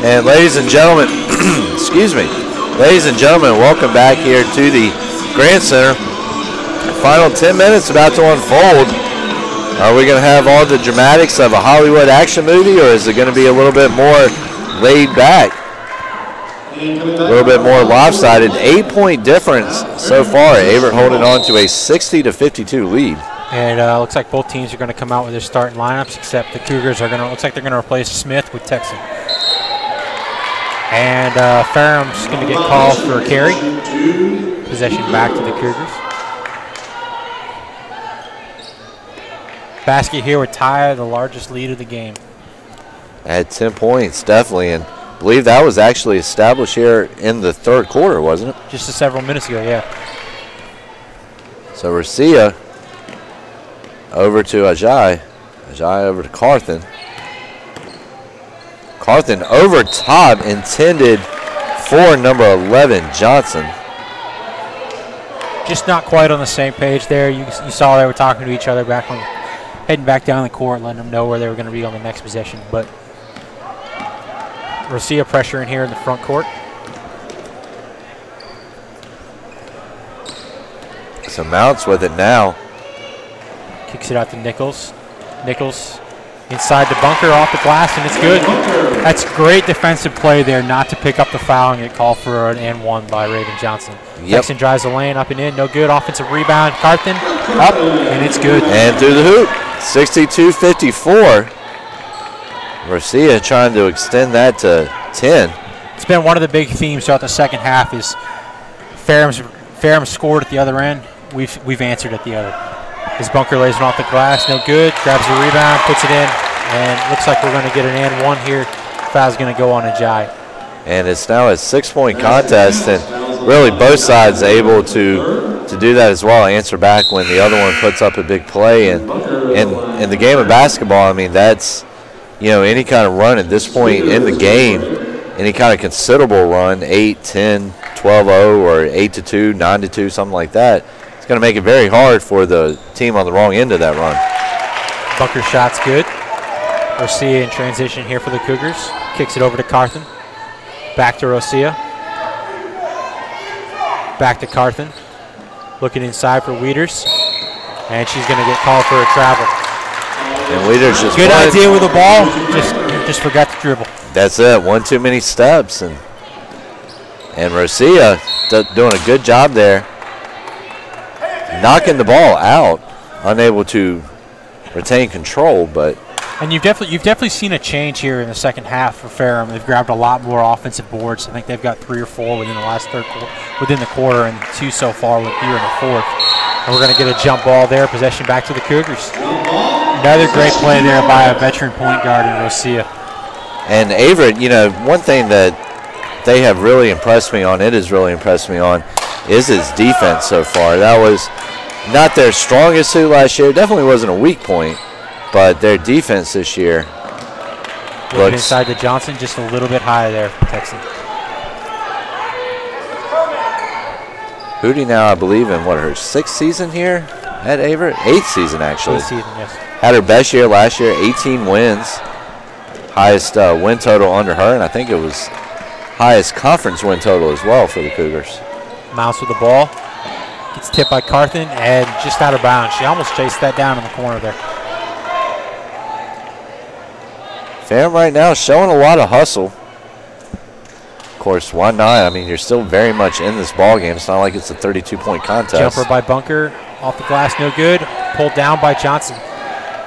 And ladies and gentlemen, excuse me, ladies and gentlemen, welcome back here to the Grant Center. Final 10 minutes about to unfold. Are we going to have all the dramatics of a Hollywood action movie, or is it going to be a little bit more laid back? A little bit more lopsided. 8-point difference so far. Averett holding on to a 60-52 lead. And looks like both teams are going to come out with their starting lineups, except the Cougars are going to, looks like they're going to replace Smith with Texan. And Ferrum's going to get called for a carry. Possession back to the Cougars. Basket here with Ty, the largest lead of the game. At 10 points, definitely. And I believe that was actually established here in the third quarter, wasn't it? Just several minutes ago, yeah. So Racia over to Ajay. Ajay over to Carthen. Carthen over top, intended for number 11, Johnson. Just not quite on the same page there. You saw they were talking to each other heading back down the court, letting them know where they were going to be on the next possession. But Rosia pressure in here in the front court. So Mounts with it now. Kicks it out to Nichols. Nichols inside the bunker, off the glass, and it's good. That's great defensive play there not to pick up the foul and get called for an and one by Raven Johnson. Texan drives the lane up and in, no good. Offensive rebound, Carthen up, and it's good. And through the hoop, 62-54. Rosia trying to extend that to 10. It's been one of the big themes throughout the second half is Ferrum scored at the other end. We've answered at the other. His bunker lays it off the glass, no good. Grabs the rebound, puts it in, and looks like we're going to get an and one here. Foul's going to go on Ajayi. And it's now a 6-point contest, and really both sides able to do that as well. Answer back when the other one puts up a big play. And in the game of basketball, I mean, that's, any kind of run at this point in the game, any kind of considerable run, 8, 10, 12-0, or 8-2, 9-2, something like that. It's going to make it very hard for the team on the wrong end of that run. Bunker shot's good. Rosia in transition here for the Cougars. Kicks it over to Carthen. Back to Rosia. Back to Carthen. Looking inside for Wieters. And she's going to get called for a travel. And Wieters just good idea with the ball. Just forgot to dribble. That's it. One too many steps. And Rosia doing a good job there. Knocking the ball out, unable to retain control, but and you've definitely seen a change here in the second half for Ferrum. They've grabbed a lot more offensive boards. I think they've got 3 or 4 within the last within the quarter, and 2 so far here in the fourth. And we're going to get a jump ball there. Possession back to the Cougars. Another great play there by a veteran point guard in Rosia. And Averett, one thing that they have really impressed me on, is his defense so far. That was not their strongest suit last year. Definitely wasn't a weak point, but their defense this year looks inside to Johnson, just a little bit higher there for Texan. Hootie now, I believe, in her 6th season here at Averett? 8th season, actually. 8th season, yes. Had her best year last year, 18 wins. Highest win total under her, and I think it was highest conference win total as well for the Cougars. Mouse with the ball. Gets tipped by Carthen and just out of bounds. She almost chased that down in the corner there. Ferrum right now showing a lot of hustle. Of course, why not? I mean, you're still very much in this ball game. It's not like it's a 32-point contest. Jumper by Bunker. Off the glass, no good. Pulled down by Johnson.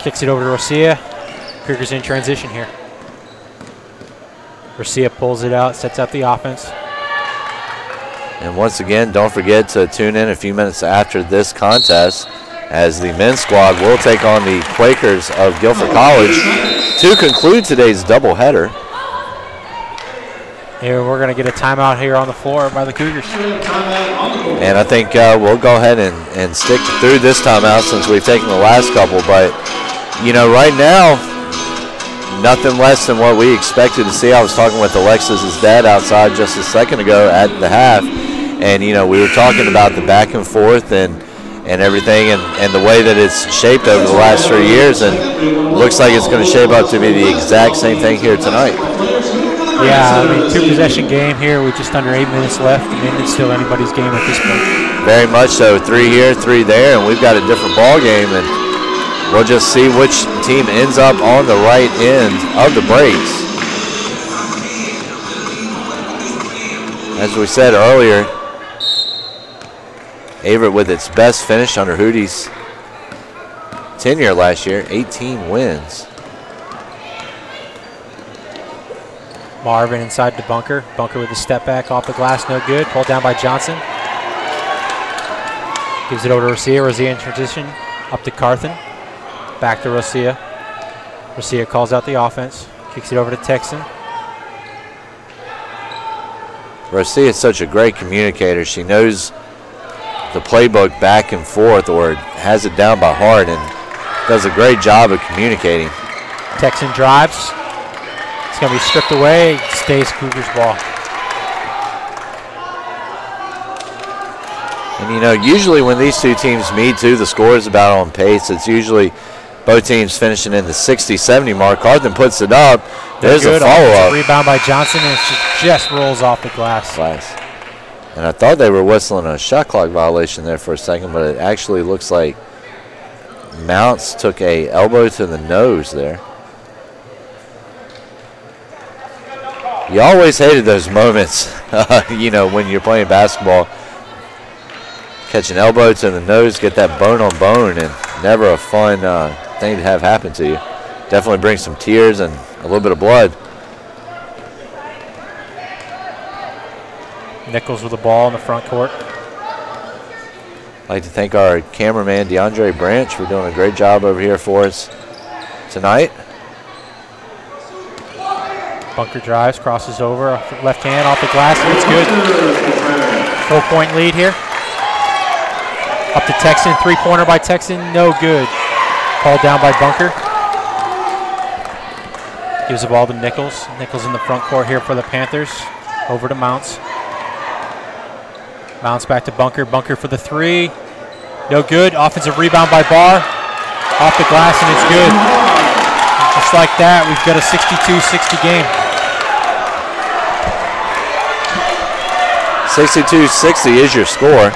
Kicks it over to Rosia. Cougars in transition here. Rosia pulls it out, sets up the offense. And once again, don't forget to tune in a few minutes after this contest as the men's squad will take on the Quakers of Guilford College to conclude today's doubleheader. And we're going to get a timeout here on the floor by the Cougars. And I think we'll go ahead and stick through this timeout since we've taken the last couple. But, right now, nothing less than what we expected to see. I was talking with Alexis's dad outside just a second ago at the half. And, we were talking about the back and forth and everything and the way that it's shaped over the last 3 years. And it looks like it's going to shape up to be the exact same thing here tonight. Yeah, 2-possession game here with just under 8 minutes left. It's still anybody's game at this point. Very much so. 3 here, 3 there, and we've got a different ball game. And we'll just see which team ends up on the right end of the breaks. As we said earlier, Averett with its best finish under Hootie's tenure last year, 18 wins. Marvin inside the Bunker. Bunker with a step back off the glass, no good. Pulled down by Johnson. Gives it over to Rosia. Rosia in transition, up to Carthen. Back to Rosia. Rosia calls out the offense. Kicks it over to Texan. Rosia is such a great communicator. She knows the playbook back and forth, or has it down by heart, and does a great job of communicating. Texan drives. It's going to be stripped away. Stays Cougars ball. And, usually when these two teams meet, too, the score is about on pace. It's usually both teams finishing in the 60-70 mark. Carlton puts it up. There's a follow-up. Rebound by Johnson, and it just rolls off the glass. And I thought they were whistling a shot clock violation there for a second, but it actually looks like Mounts took a elbow to the nose there. You always hated those moments, when you're playing basketball. Catch an elbow to the nose, get that bone on bone, and never a fun thing to have happen to you. Definitely brings some tears and a little bit of blood. Nichols with the ball in the front court. I'd like to thank our cameraman, DeAndre Branch, for doing a great job over here for us tonight. Bunker drives, crosses over, left hand, off the glass, and it's good. 4-point lead here. Up to Texan, three-pointer by Texan, no good. Called down by Bunker. Gives the ball to Nichols. Nichols in the front court here for the Panthers. Over to Mounts. Mounts back to Bunker. Bunker for the three. No good. Offensive rebound by Barr. Off the glass, and it's good. Just like that, we've got a 62-60 game. 62-60 is your score.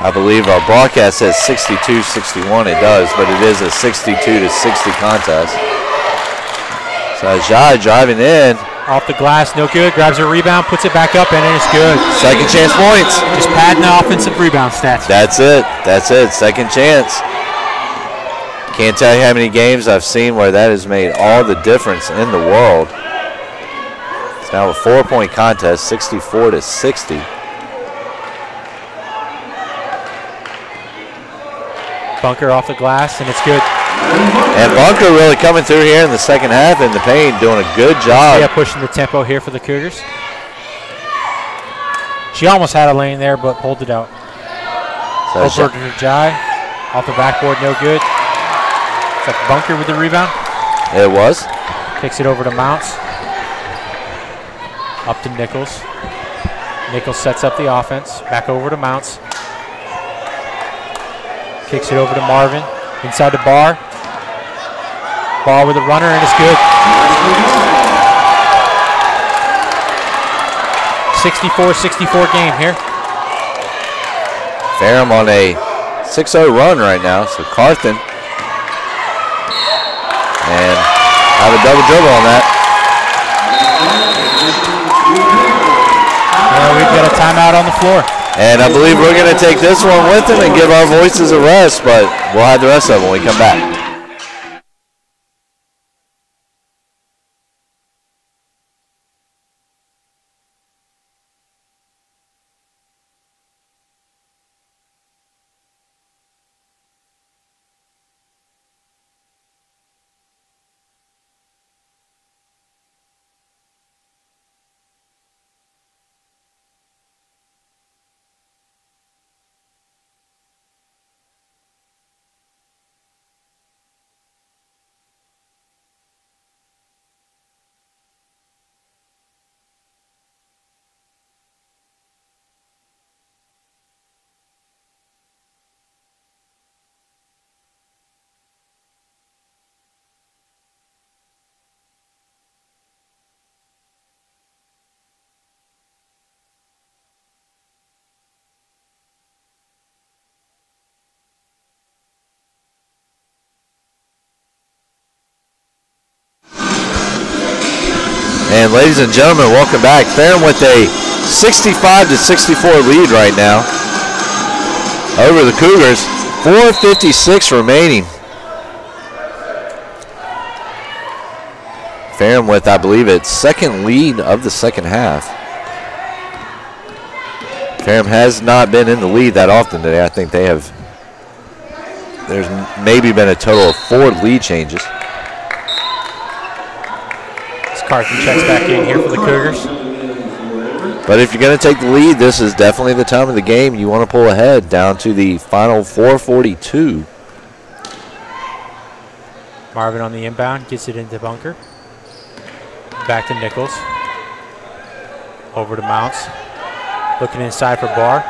I believe our broadcast says 62-61. It does, but it is a 62-60 contest. So Jai driving in. Off the glass, no good. Grabs a rebound, puts it back up, and it's good. Second chance points. Just padding the offensive rebound stats. That's it. Second chance. Can't tell you how many games I've seen where that has made all the difference in the world. It's now a 4-point contest, 64-60. Bunker off the glass, and it's good. And Bunker really coming through here in the second half in the paint, doing a good job. Yeah, pushing the tempo here for the Cougars. She almost had a lane there, but pulled it out. Over to Jai. Off the backboard, no good. Is that Bunker with the rebound? It was. Kicks it over to Mounts. Up to Nichols. Nichols sets up the offense. Back over to Mounts. Kicks it over to Marvin. Inside the Barr. Ball with a runner, and it's good. 64-64 game here. Ferrum on a 6-0 run right now, so Carthen. And have a double dribble on that. We've got a timeout on the floor. And I believe we're going to take this one with them and give our voices a rest, but we'll have the rest of them when we come back. And ladies and gentlemen, welcome back. Ferrum with a 65-64 lead right now over the Cougars. 4:56 remaining. Ferrum with, I believe, its second lead of the second half. Ferrum has not been in the lead that often today. I think they have. There's maybe been a total of 4 lead changes. Carthen checks back in here for the Cougars. But if you're going to take the lead, this is definitely the time of the game you want to pull ahead down to the final 4:42. Marvin on the inbound, gets it into Bunker. Back to Nichols. Over to Mounts. Looking inside for Barr.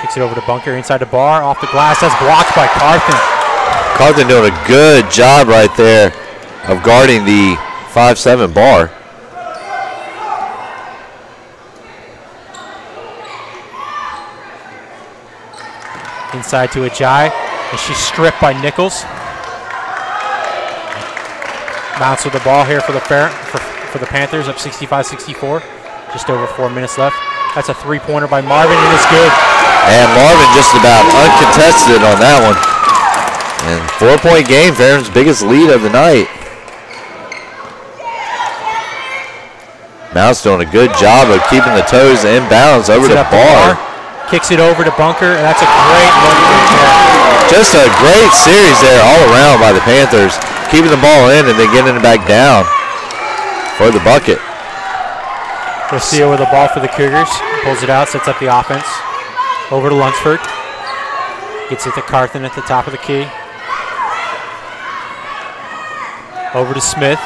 Kicks it over to Bunker. Inside the Barr. Off the glass. That's blocked by Carthen. Carthen doing a good job right there of guarding the 5'7" Barr. Inside to Ajayi, and she's stripped by Nichols. Mounts with the ball here for the Panthers, up 65-64. Just over 4 minutes left. That's a three-pointer by Marvin, and it's good. And Marvin just about uncontested on that one. And 4-point game, Ferrum's biggest lead of the night. Mounts doing a good job of keeping the toes in bounds over to Barr. Kicks it over to Bunker, and that's a great look right there. Just a great series there all around by the Panthers. Keeping the ball in and then getting it back down for the bucket. Garcia with the ball for the Cougars. Pulls it out, sets up the offense. Over to Lunsford. Gets it to Carthen at the top of the key. Over to Smith.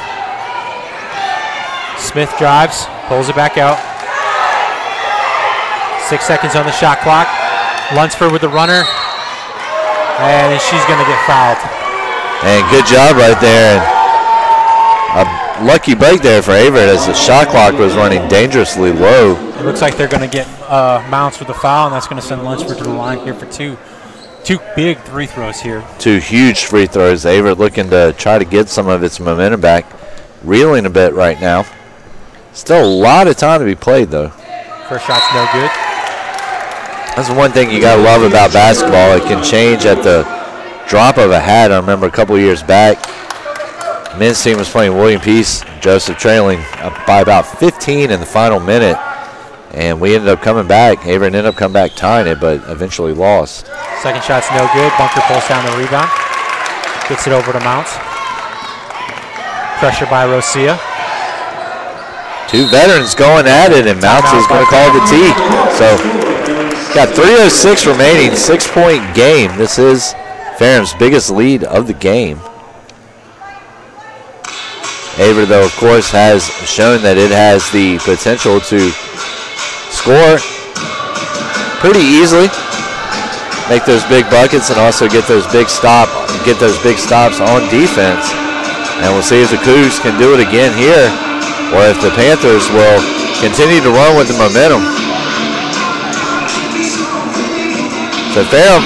Smith drives, pulls it back out. 6 seconds on the shot clock. Lunsford with the runner. And she's going to get fouled. And good job right there. A lucky break there for Averett as the shot clock was running dangerously low. It looks like they're going to get Mounts with the foul, and that's going to send Lunsford to the line here for two big free throws here. 2 huge free throws. Averett looking to try to get some of its momentum back. Reeling a bit right now. Still a lot of time to be played, though. First shot's no good. That's the one thing you got to love about basketball. It can change at the drop of a hat. I remember a couple years back, men's team was playing William Peace. Joseph trailing by about 15 in the final minute. And we ended up coming back. Averett ended up coming back tying it, but eventually lost. Second shot's no good. Bunker pulls down the rebound. Gets it over to Mounts. Pressure by Rosia. 2 veterans going at it, and Mounts is going to call the tee. So got 3:06 remaining, 6-point game. This is Ferrum's biggest lead of the game. Averett, though, of course, has shown that it has the potential to score pretty easily, make those big buckets, and also get those big stops on defense. And we'll see if the Cougs can do it again here, or if the Panthers will continue to run with the momentum. So Ferrum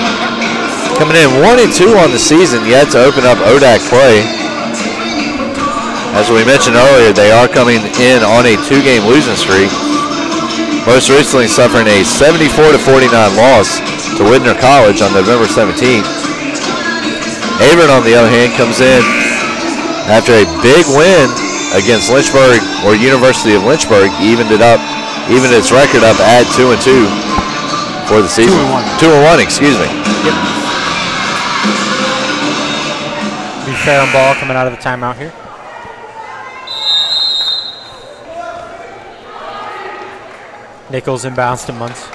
coming in 1-2 on the season, yet to open up ODAC play. As we mentioned earlier, they are coming in on a 2-game losing streak. Most recently suffering a 74-49 loss to Widner College on November 17th. Averett, on the other hand, comes in after a big win against Lynchburg, or University of Lynchburg, evened its record up at 2-2 for the season. 2-1, excuse me. Yep. Be fair on ball coming out of the timeout here. Nichols inbounds to Muntz.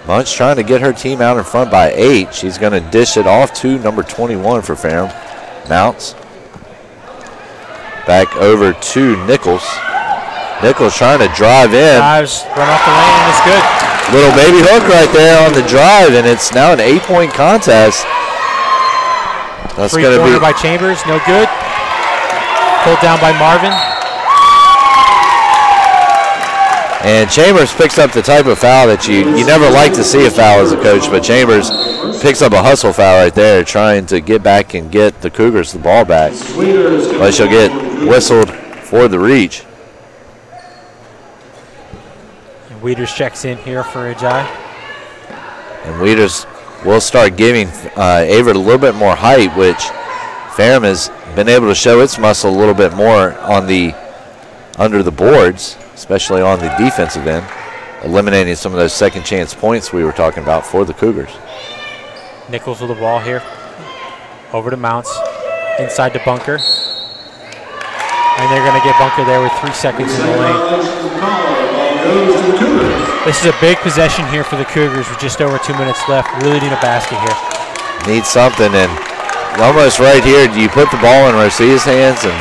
Muntz trying to get her team out in front by 8. She's going to dish it off to number 21 for Ferrum. Mounts. Back over to Nichols. Nichols trying to drive in. Drives, run off the lane, and it's good. Little baby hook right there on the drive, and it's now an 8-point contest. That's going to be by Chambers, no good. Pulled down by Marvin. And Chambers picks up the type of foul that you never like to see a foul as a coach, but Chambers picks up a hustle foul right there, trying to get back and get the Cougars the ball back. But she'll get whistled for the reach. And Wieters checks in here for Ajayi. And Wieters will start giving Averett a little bit more height, which Ferrum has been able to show its muscle a little bit more on the under the boards, especially on the defensive end, eliminating some of those second chance points we were talking about for the Cougars. Nichols with the ball here. Over to Mounts. Inside to Bunker. And they're going to get Bunker there with 3 seconds in the lane. This is a big possession here for the Cougars with just over 2 minutes left. Really need a basket here. needs something, and almost right here, do you put the ball in Rosia's hands and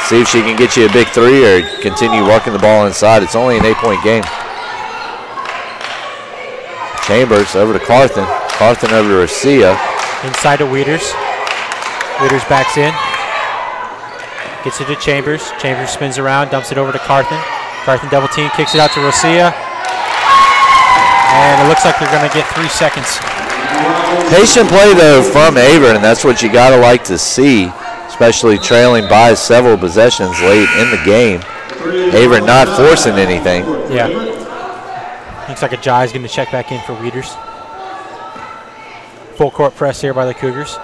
see if she can get you a big three or continue working the ball inside? It's only an 8-point game. Chambers over to Carthen. Carthen over to Rosia. Inside to Wieters. Wieters backs in. Gets it to Chambers. Chambers spins around, dumps it over to Carthen. Carthen double team, kicks it out to Rosia. And it looks like they're going to get 3 seconds. Patient play, though, from Averett, and that's what you got to like to see, especially trailing by several possessions late in the game. Averett not forcing anything. Yeah. Looks like Ajay is going to check back in for Wieters. Full court press here by the Cougars.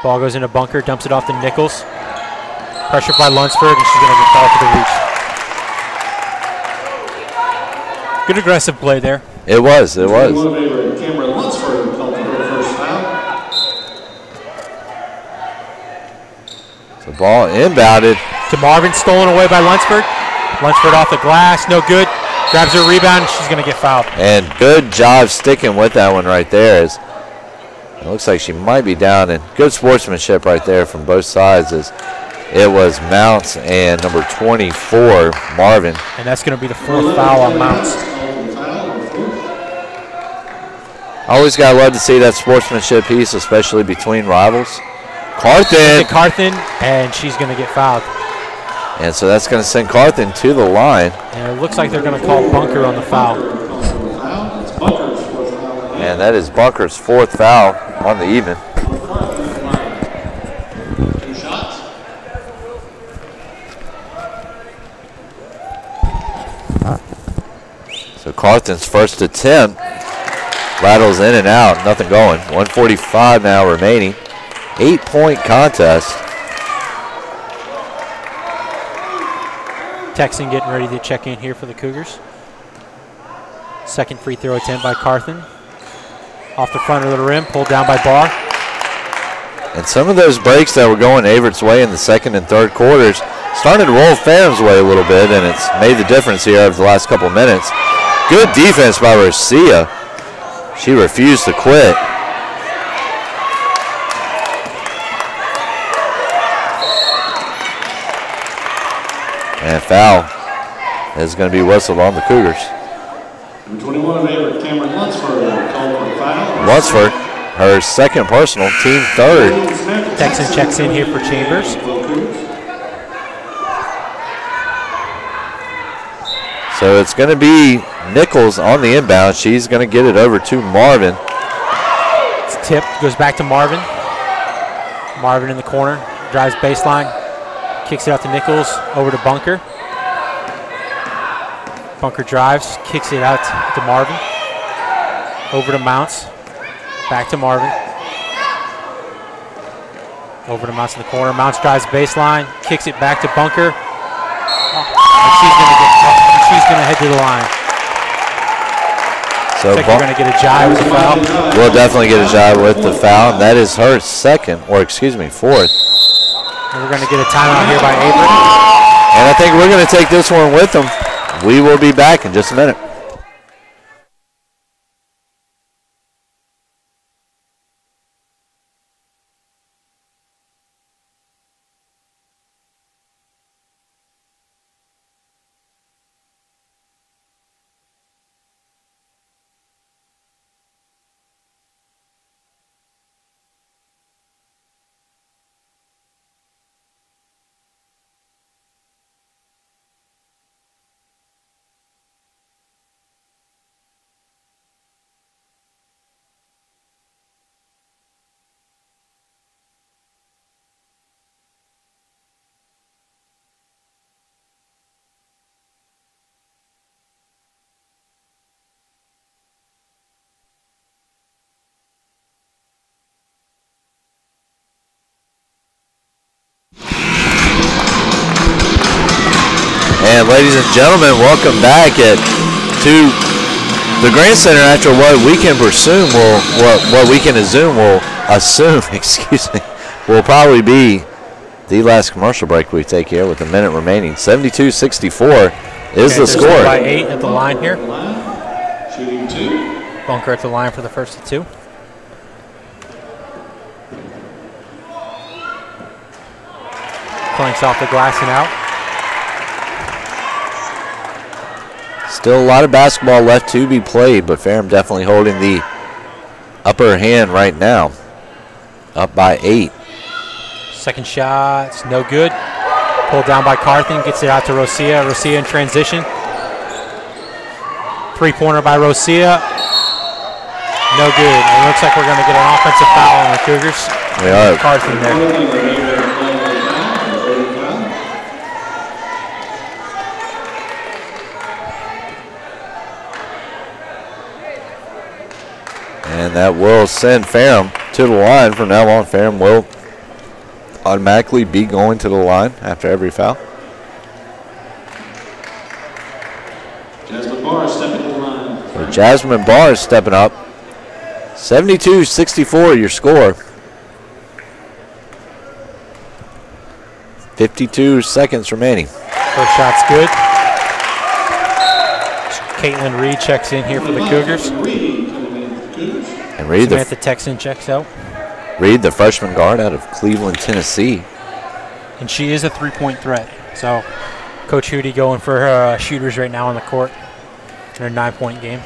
Ball goes into Bunker, dumps it off to Nichols. Pressure by Lunsford, and she's going to get called for the reach. Good aggressive play there. It was. It was. Cameron Lunsford called for her first foul. The ball inbounded. To Marvin, stolen away by Lunsford. Lunsford off the glass, no good. Grabs her rebound, and she's going to get fouled. And good job sticking with that one right there. As it looks like she might be down, and good sportsmanship right there from both sides as it was Mounts and number 24, Marvin. And that's going to be the 4th foul on Mounts. Always got to love to see that sportsmanship piece, especially between rivals. Carthen. Carthen, and she's going to get fouled. And so that's going to send Carthen to the line. And it looks like they're going to call Bunker on the foul. And that is Bunker's 4th foul on the even. 2 shots. So Carthen's first attempt rattles in and out, nothing going. 1:45 now remaining. 8-point contest. Texan getting ready to check in here for the Cougars. Second free throw attempt by Carthen. Off the front of the rim, pulled down by Barr. And some of those breaks that were going Averett's way in the second and third quarters started to roll Ferrum's way a little bit, and it's made the difference here over the last couple of minutes. Good defense by Rosia. She refused to quit. And foul is going to be whistled on the Cougars. Number 21 of Averett, Cameron Lunsford, called for a foul. Lunsford, her second personal, team 3rd. Texan checks in here for Chambers. So it's going to be Nichols on the inbound. She's going to get it over to Marvin. It's tipped, goes back to Marvin. Marvin in the corner, drives baseline, kicks it out to Nichols, over to Bunker. Bunker drives, kicks it out to Marvin. Over to Mounts, back to Marvin. Over to Mounts in the corner. Mounts drives baseline, kicks it back to Bunker. And she's going to head to the line. So looks like we're going to get a jive with the foul. We'll definitely get a jive with the foul. And that is her 4th. And we're going to get a timeout here by Averett. And I think we're going to take this one with them. We will be back in just a minute. And ladies and gentlemen, welcome back to the Grand Center after what we can presume what we can assume will probably be the last commercial break we take here with a minute remaining. 72-64 is the score. By 8 at the line here. Shooting 2. Bunker at the line for the first of 2. clanks off the glass and out. Still a lot of basketball left to be played, but Ferrum definitely holding the upper hand right now. Up by 8. Second shot's no good. Pulled down by Carthen, gets it out to Rosia. Rosia in transition. Three-pointer by Rosia. No good. It looks like we're going to get an offensive foul on the Cougars. We are. Carthen there. And that will send Ferrum to the line. From now on, Ferrum will automatically be going to the line after every foul. Jasmine Barr stepping to the line. So Jasmine Barr is stepping up. 72-64 your score. 52 seconds remaining. First shot's good. Caitlin Reed checks in here for the Cougars. And Reed, Samantha Texan checks out. Reed, the freshman guard out of Cleveland, Tennessee. And she is a three-point threat. So Coach Hootie going for her shooters right now on the court in her 9-point game.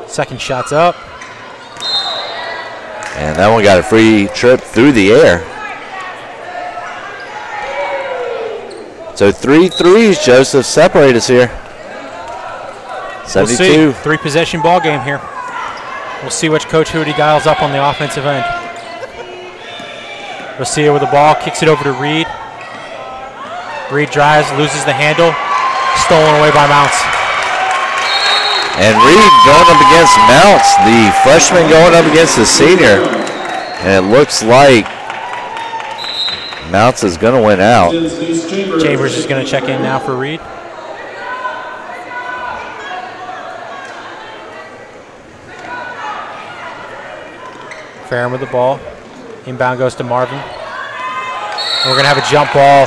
Second shot's up. And that one got a free trip through the air. So 3 threes, Joseph, separate us here. 72. We'll see. 3-possession ball game here. We'll see which Coach Hootie dials up on the offensive end. Rosia with the ball, kicks it over to Reed. Reed drives, loses the handle. Stolen away by Mounts. And Reed going up against Mounts, the freshman going up against the senior. And it looks like Mounts is going to win out. Chambers is going to check in now for Reed. Ferrum with the ball. Inbound goes to Marvin. And we're going to have a jump ball.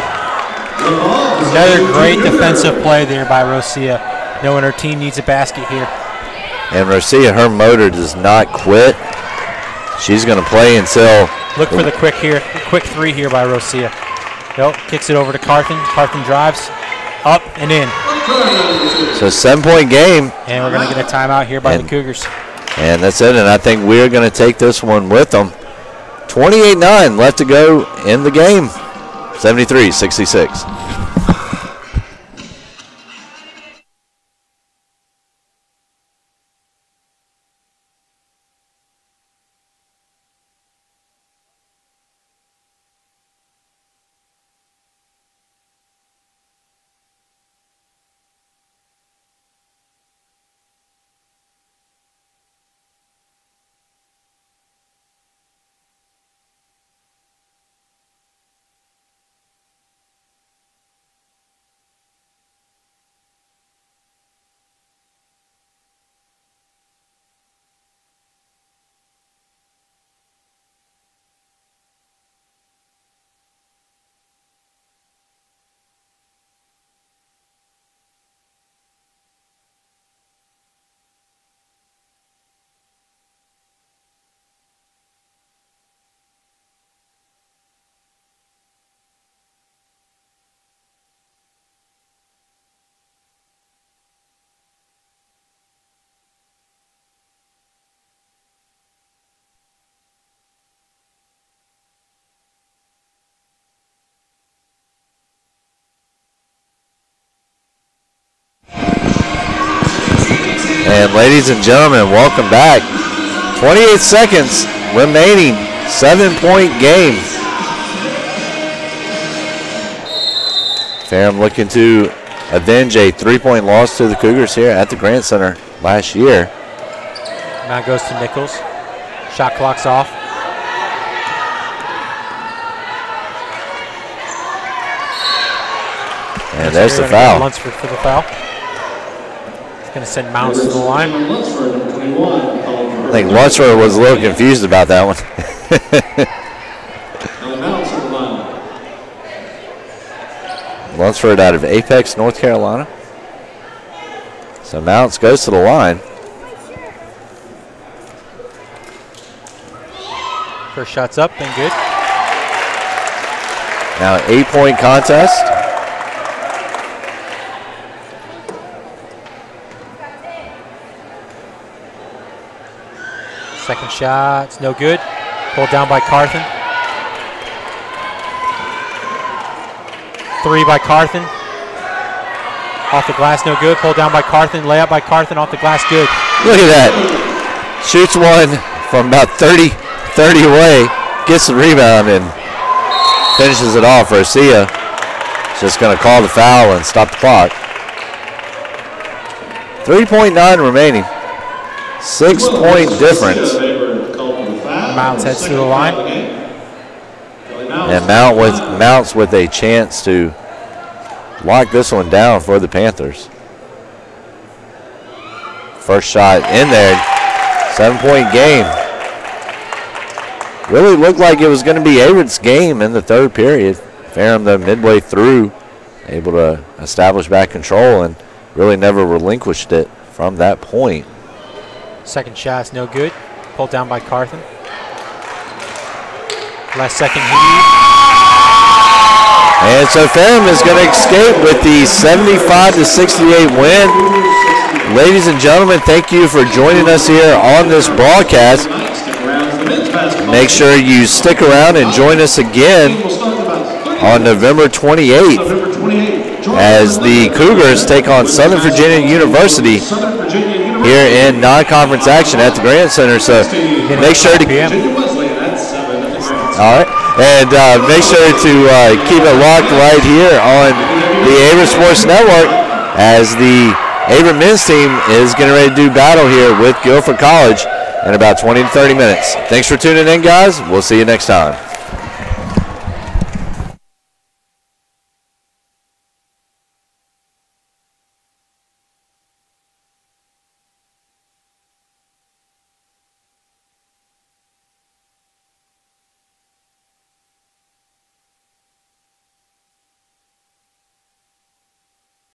Another great defensive play there by Rosia, knowing her team needs a basket here. And Rosia, her motor does not quit. She's going to play until... Look for the quick three here by Rosia. Nope, kicks it over to Carthen. Carthen drives, up and in. So 7-point game. And we're going to get a timeout here by the Cougars. And that's it, and I think we're going to take this one with them. 28-9 left to go in the game. 73-66. And ladies and gentlemen, welcome back. 28 seconds remaining, 7-point game. Ferrum looking to avenge a 3-point loss to the Cougars here at the Grant Center last year. Now goes to Nichols. Shot clock's off. And there's the foul. Lunsford for the foul. Going to send Mounts to the line. I think Lunsford was a little confused about that one. Lunsford out of Apex, North Carolina. So Mounts goes to the line. First shot's up and good. Now 8-point contest. Second shot's no good. Pulled down by Carthen. 3 by Carthen. Off the glass, no good. Pulled down by Carthen. Layup by Carthen off the glass, good. Look at that. Shoots one from about 30 away. Gets the rebound and finishes it off. Rosia just going to call the foul and stop the clock. 3.9 remaining. 6-point difference. Mounts heads to the line. And Mounts with a chance to lock this one down for the Panthers. First shot in there. 7-point game. Really looked like it was going to be Averett's game in the third period. Ferrum, though, midway through, able to establish back control and really never relinquished it from that point. Second shot's no good. Pulled down by Carthen. Last second heave. And so Ferrum is going to escape with the 75-68 win. Ladies and gentlemen, thank you for joining us here on this broadcast. Make sure you stick around and join us again on November 28th as the Cougars take on Southern Virginia University here in non-conference action at the Grant Center. So make sure to make sure to keep it locked right here on the Averett Sports Network as the Averett men's team is getting ready to do battle here with Guilford College in about 20 to 30 minutes. Thanks for tuning in, guys. We'll see you next time.